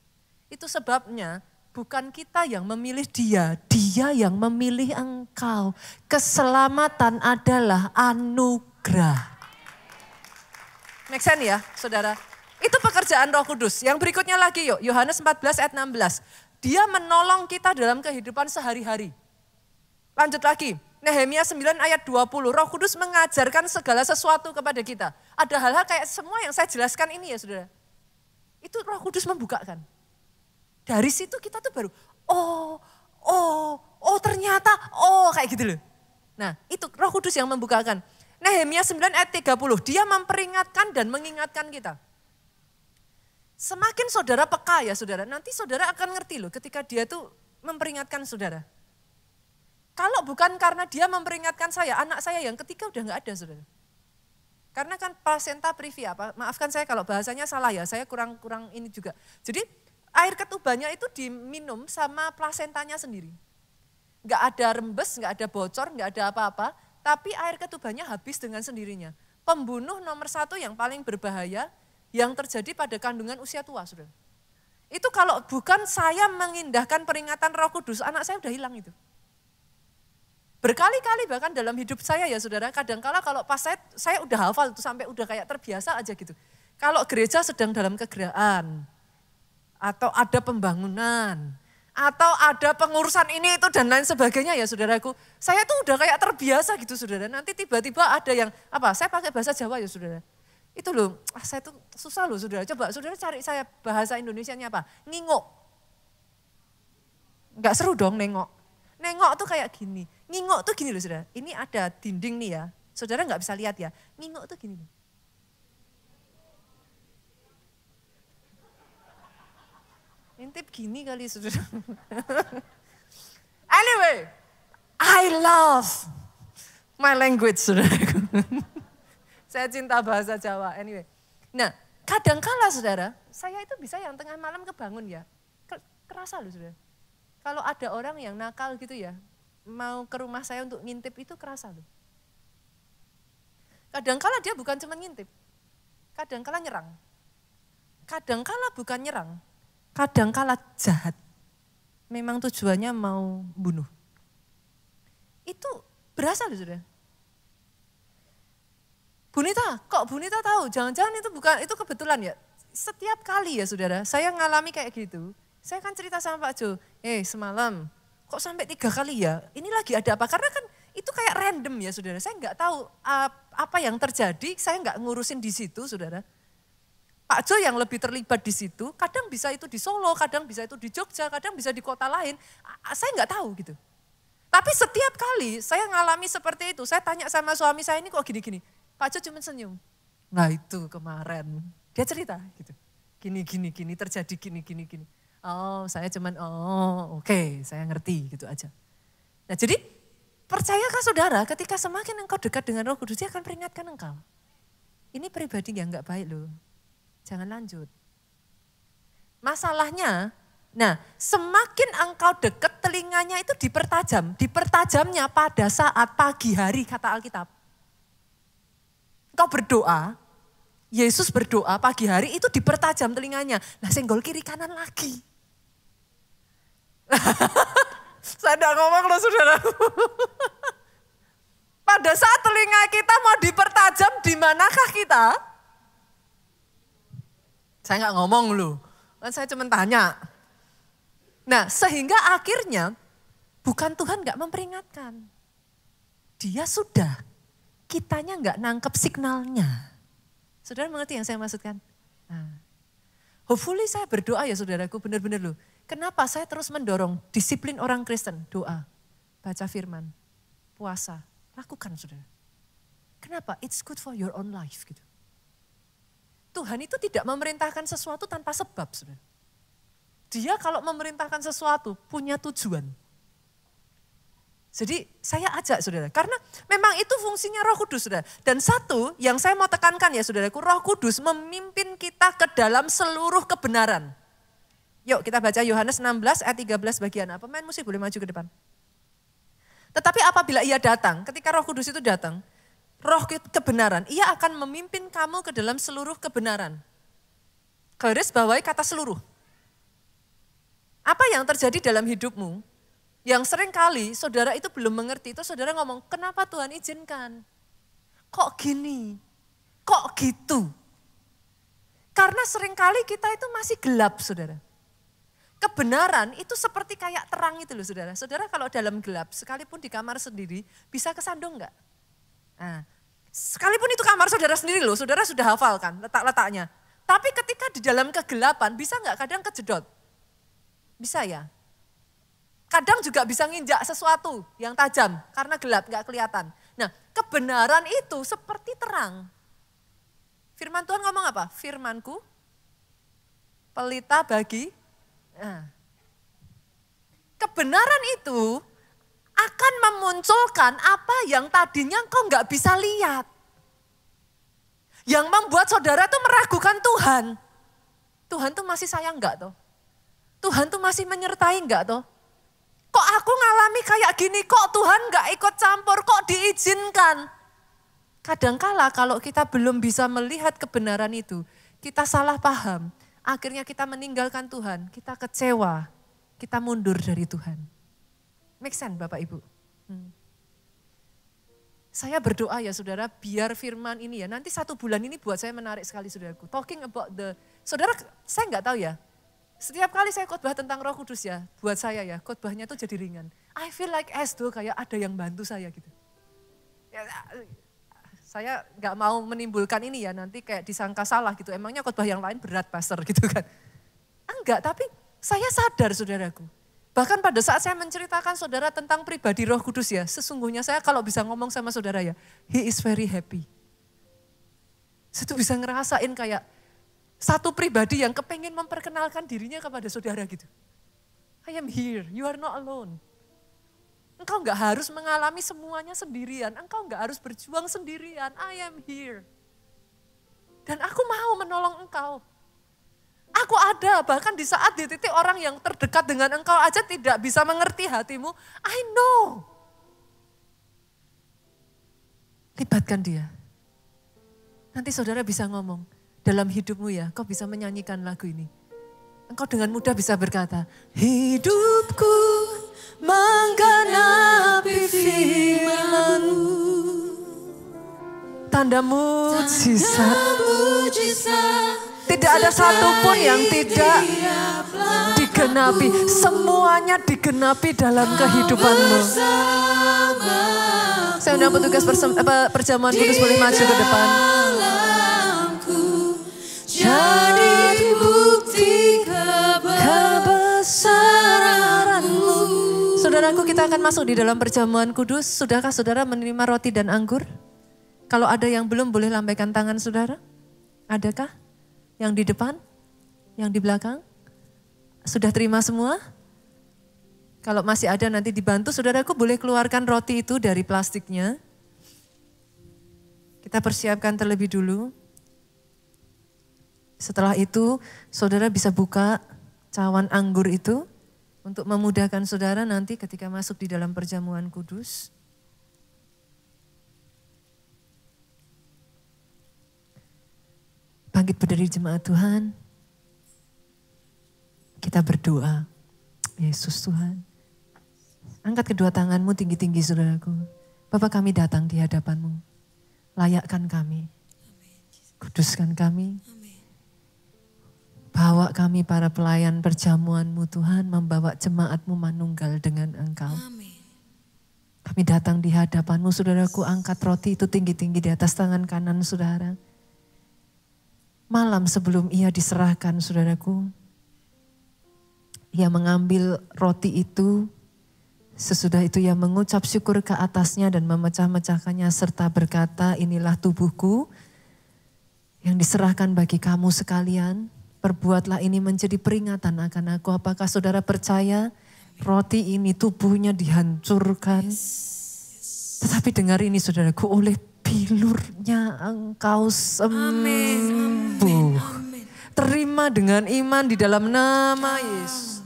Itu sebabnya bukan kita yang memilih dia, dia yang memilih engkau. Keselamatan adalah anugerah. Make sense ya saudara? Itu pekerjaan Roh Kudus. Yang berikutnya lagi yuk, Yohanes 14 ayat 16. Dia menolong kita dalam kehidupan sehari-hari. Lanjut lagi. Nehemia 9 ayat 20, Roh Kudus mengajarkan segala sesuatu kepada kita. Ada hal-hal kayak semua yang saya jelaskan ini ya saudara. Itu Roh Kudus membukakan. Dari situ kita tuh baru, ternyata, kayak gitu loh. Nah itu Roh Kudus yang membukakan. Nehemia 9 ayat 30, dia memperingatkan dan mengingatkan kita. Semakin saudara peka ya saudara, nanti saudara akan ngerti loh ketika dia tuh memperingatkan saudara. Kalau bukan karena dia memperingatkan saya, anak saya yang ketiga udah gak ada saudara. Karena kan placenta previa, maafkan saya kalau bahasanya salah ya, saya kurang ini juga. Jadi air ketubannya itu diminum sama plasentanya sendiri. Gak ada rembes, gak ada bocor, gak ada apa-apa, tapi air ketubannya habis dengan sendirinya. Pembunuh nomor 1 yang paling berbahaya yang terjadi pada kandungan usia tua saudara. Itu kalau bukan saya mengindahkan peringatan Roh Kudus, anak saya udah hilang itu. Berkali-kali bahkan dalam hidup saya ya saudara, kadangkala kalau pas saya udah hafal itu sampai udah kayak terbiasa aja gitu. Kalau gereja sedang dalam kegeraan, atau ada pembangunan, atau ada pengurusan ini itu dan lain sebagainya ya saudaraku. Saya tuh udah kayak terbiasa gitu saudara, nanti tiba-tiba ada yang, saya pakai bahasa Jawa ya saudara. Itu loh, saya tuh susah loh saudara, coba saudara cari saya bahasa Indonesianya apa, ngingok. Enggak seru dong nengok. Nengok tuh kayak gini, ngingok tuh gini loh saudara. Ini ada dinding nih ya, saudara nggak bisa lihat ya. Ngingok tuh gini loh. Ngintip gini kali saudara. Anyway, I love my language saudaraku. Saya cinta bahasa Jawa anyway. Nah kadangkala saudara, saya itu bisa yang tengah malam kebangun ya. Kerasa loh saudara. Kalau ada orang yang nakal gitu ya, mau ke rumah saya untuk ngintip itu kerasa loh. Kadangkala dia bukan cuma ngintip, kadangkala nyerang. Kadangkala bukan nyerang, kadangkala jahat. Memang tujuannya mau bunuh. Itu berasa loh saudara. Bunita, kok Bunita tahu? Jangan-jangan itu bukan, itu kebetulan ya. Setiap kali ya saudara, saya ngalami kayak gitu. Saya kan cerita sama Pak Jo, semalam kok sampai 3 kali ya? Ini lagi ada apa? Karena kan itu kayak random ya saudara. Saya nggak tahu apa yang terjadi, saya nggak ngurusin di situ saudara. Pak Jo yang lebih terlibat di situ, kadang bisa itu di Solo, kadang bisa itu di Jogja, kadang bisa di kota lain. Saya nggak tahu gitu. Tapi setiap kali saya ngalami seperti itu, saya tanya sama suami saya ini kok gini-gini. Pak Jo cuma senyum. Nah itu kemarin, dia cerita gitu. Gini, terjadi gini. Oh saya cuman, oke, saya ngerti gitu aja. Nah jadi percayakah saudara ketika semakin engkau dekat dengan Roh Kudus, dia akan peringatkan engkau. Ini pribadi yang gak baik loh, jangan lanjut. Masalahnya, nah semakin engkau dekat telinganya itu dipertajamnya pada saat pagi hari kata Alkitab. Engkau berdoa, Yesus berdoa pagi hari itu dipertajam telinganya. Nah senggol kiri kanan lagi. Saya tidak ngomong loh saudara. Pada saat telinga kita mau dipertajam, di manakah kita? Saya nggak ngomong loh, kan saya cuma tanya. Nah sehingga akhirnya bukan Tuhan nggak memperingatkan. Dia sudah, kitanya nggak nangkep signalnya. Saudara mengerti yang saya maksudkan? Nah, hopefully saya berdoa ya saudaraku, benar-benar loh. Kenapa saya terus mendorong disiplin orang Kristen? Doa, baca firman, puasa, lakukan saudara. Kenapa? It's good for your own life gitu. Tuhan itu tidak memerintahkan sesuatu tanpa sebab saudara. Dia kalau memerintahkan sesuatu punya tujuan. Jadi saya ajak saudara, karena memang itu fungsinya Roh Kudus saudara. Dan satu yang saya mau tekankan ya saudaraku, Roh Kudus memimpin kita ke dalam seluruh kebenaran. Yuk kita baca Yohanes 16 ayat 13 bagian A. Pemain musik boleh maju ke depan. Tetapi apabila ia datang, ketika Roh Kudus itu datang, Roh kebenaran, ia akan memimpin kamu ke dalam seluruh kebenaran. Garis bawahi kata seluruh. Apa yang terjadi dalam hidupmu? Yang sering kali saudara itu belum mengerti, itu saudara ngomong, kenapa Tuhan izinkan? Kok gini? Kok gitu? Karena sering kali kita itu masih gelap saudara. Kebenaran itu seperti kayak terang itu loh saudara. Saudara kalau dalam gelap, sekalipun di kamar sendiri, bisa kesandung enggak? Nah, sekalipun itu kamar saudara sendiri loh, saudara sudah hafal kan letak-letaknya. Tapi ketika di dalam kegelapan, bisa enggak kadang kejedot? Bisa ya? Kadang juga bisa nginjak sesuatu yang tajam karena gelap gak kelihatan. Nah kebenaran itu seperti terang. Firman Tuhan ngomong apa? Firmanku pelita bagi. Nah, kebenaran itu akan memunculkan apa yang tadinya kau gak bisa lihat. Yang membuat saudara tuh meragukan Tuhan. Tuhan tuh masih sayang gak toh? Tuhan tuh masih menyertai gak toh? Kok aku ngalami kayak gini, kok Tuhan gak ikut campur, kok diizinkan? Kadangkala kalau kita belum bisa melihat kebenaran itu, kita salah paham. Akhirnya kita meninggalkan Tuhan, kita kecewa, kita mundur dari Tuhan. Make sense Bapak Ibu? Saya berdoa ya saudara, biar firman ini ya, nanti 1 bulan ini buat saya menarik sekali saudaraku. Talking about saudara saya gak tahu ya. Setiap kali saya khotbah tentang Roh Kudus ya, buat saya ya, khotbahnya tuh jadi ringan. I feel like as though kayak ada yang bantu saya gitu. Ya, saya nggak mau menimbulkan ini ya, nanti kayak disangka salah gitu. Emangnya khotbah yang lain berat pastor gitu kan. Enggak, tapi saya sadar saudaraku. Bahkan pada saat saya menceritakan saudara tentang pribadi Roh Kudus ya, sesungguhnya saya kalau bisa ngomong sama saudara ya, he is very happy. Saya tuh bisa ngerasain kayak, satu pribadi yang kepengen memperkenalkan dirinya kepada saudara gitu. I am here, you are not alone. Engkau nggak harus mengalami semuanya sendirian, engkau nggak harus berjuang sendirian, I am here. Dan aku mau menolong engkau. Aku ada, bahkan di saat di titik orang yang terdekat dengan engkau aja tidak bisa mengerti hatimu, I know. Libatkan dia. Nanti saudara bisa ngomong, dalam hidupmu ya, kau bisa menyanyikan lagu ini. Engkau dengan mudah bisa berkata, hidupku menggenapi firman-Mu. Tanda mujizat. Tidak ada satupun yang tidak digenapi. Semuanya digenapi dalam kehidupanmu. Saya undang petugas perjamuan kudus boleh maju ke depan. Jadi bukti kebesaran-Mu. Saudaraku, kita akan masuk di dalam perjamuan kudus. Sudahkah saudara menerima roti dan anggur? Kalau ada yang belum, boleh lambaikan tangan saudara. Adakah? Yang di depan? Yang di belakang? Sudah terima semua? Kalau masih ada nanti dibantu, saudaraku boleh keluarkan roti itu dari plastiknya. Kita persiapkan terlebih dulu. Setelah itu, saudara bisa buka cawan anggur itu untuk memudahkan saudara nanti ketika masuk di dalam perjamuan kudus. Bangkit berdiri jemaat Tuhan. Kita berdoa. Yesus Tuhan. Angkat kedua tanganmu tinggi-tinggi saudaraku. Bapa, kami datang di hadapan-Mu. Layakkan kami. Kuduskan kami. Bawa kami para pelayan perjamuan-Mu Tuhan. Membawa jemaat-Mu manunggal dengan Engkau. Kami datang di hadapan-Mu saudaraku. Angkat roti itu tinggi-tinggi di atas tangan kanan saudara. Malam sebelum ia diserahkan saudaraku, ia mengambil roti itu, sesudah itu ia mengucap syukur ke atasnya dan memecah-mecahkannya serta berkata, inilah tubuhku yang diserahkan bagi kamu sekalian, perbuatlah ini menjadi peringatan akan aku. Apakah saudara percaya roti ini tubuhnya dihancurkan? Tetapi dengar ini saudaraku, oleh bilurnya engkau sembuh. Terima dengan iman di dalam nama Yesus.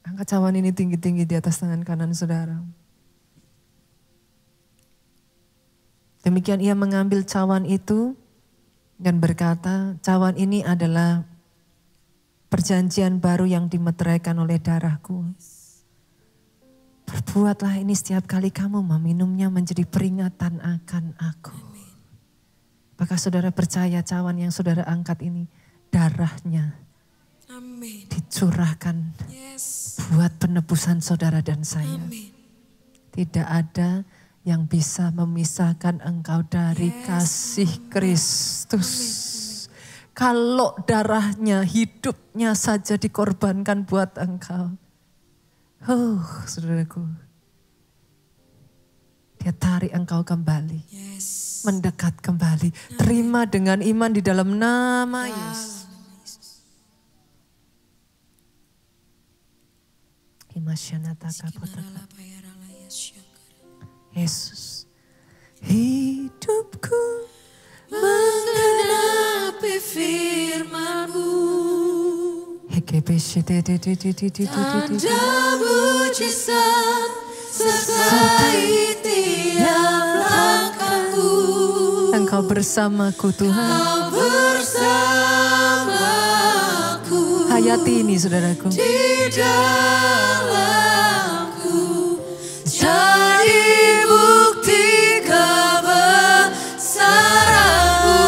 Angkat cawan ini tinggi-tinggi di atas tangan kanan saudara. Demikian ia mengambil cawan itu dan berkata, cawan ini adalah perjanjian baru yang dimeteraikan oleh darahku. Perbuatlah ini setiap kali kamu meminumnya menjadi peringatan akan aku. Apakah saudara percaya cawan yang saudara angkat ini darahnya dicurahkan buat penebusan saudara dan saya. Tidak ada yang bisa memisahkan engkau dari kasih Kristus. Kalau darahnya, hidupnya saja dikorbankan buat engkau. Saudaraku. Dia tarik engkau kembali. Mendekat kembali. Terima dengan iman di dalam nama Yesus. Yesus. Hidupku menggenapi firman-Mu. Tanda mujizat sertai tiap langkahku. Engkau bersamaku Tuhan. Engkau bersamaku. Hayati ini saudaraku. Di dalamku jadi bukti kebesaran-Mu.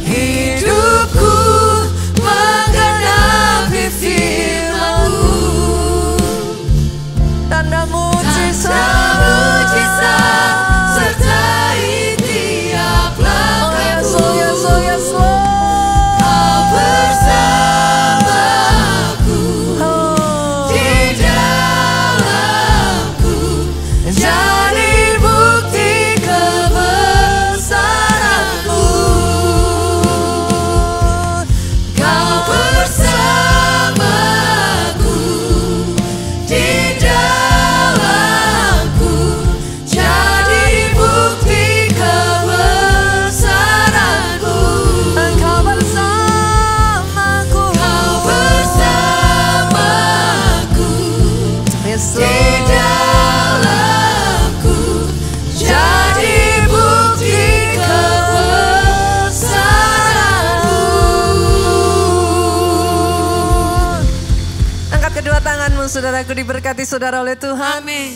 Hidupku menggenapi firman-Mu. Tanda mujizat sertai tiap langkahku. Oh yes, Lord. Kau bersama kedua tanganmu, saudaraku, diberkati saudara oleh Tuhan. Amin.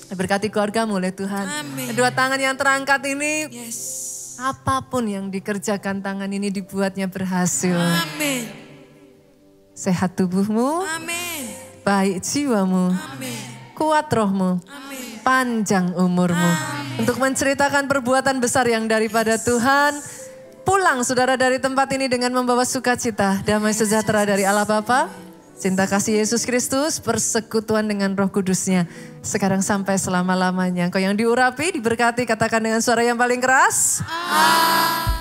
Diberkati keluargamu oleh Tuhan. Amin. Kedua tangan yang terangkat ini, Yes. apapun yang dikerjakan tangan ini dibuatnya berhasil. Amin. Sehat tubuhmu, Amin. baik jiwamu, Amin. kuat rohmu, Amin. panjang umurmu. Untuk menceritakan perbuatan besar yang daripada Tuhan. Pulang saudara dari tempat ini dengan membawa sukacita, damai sejahtera dari Allah Bapa, cinta kasih Yesus Kristus, persekutuan dengan Roh Kudusnya. Sekarang sampai selama-lamanya. Engkau yang diurapi, diberkati, katakan dengan suara yang paling keras. Amin.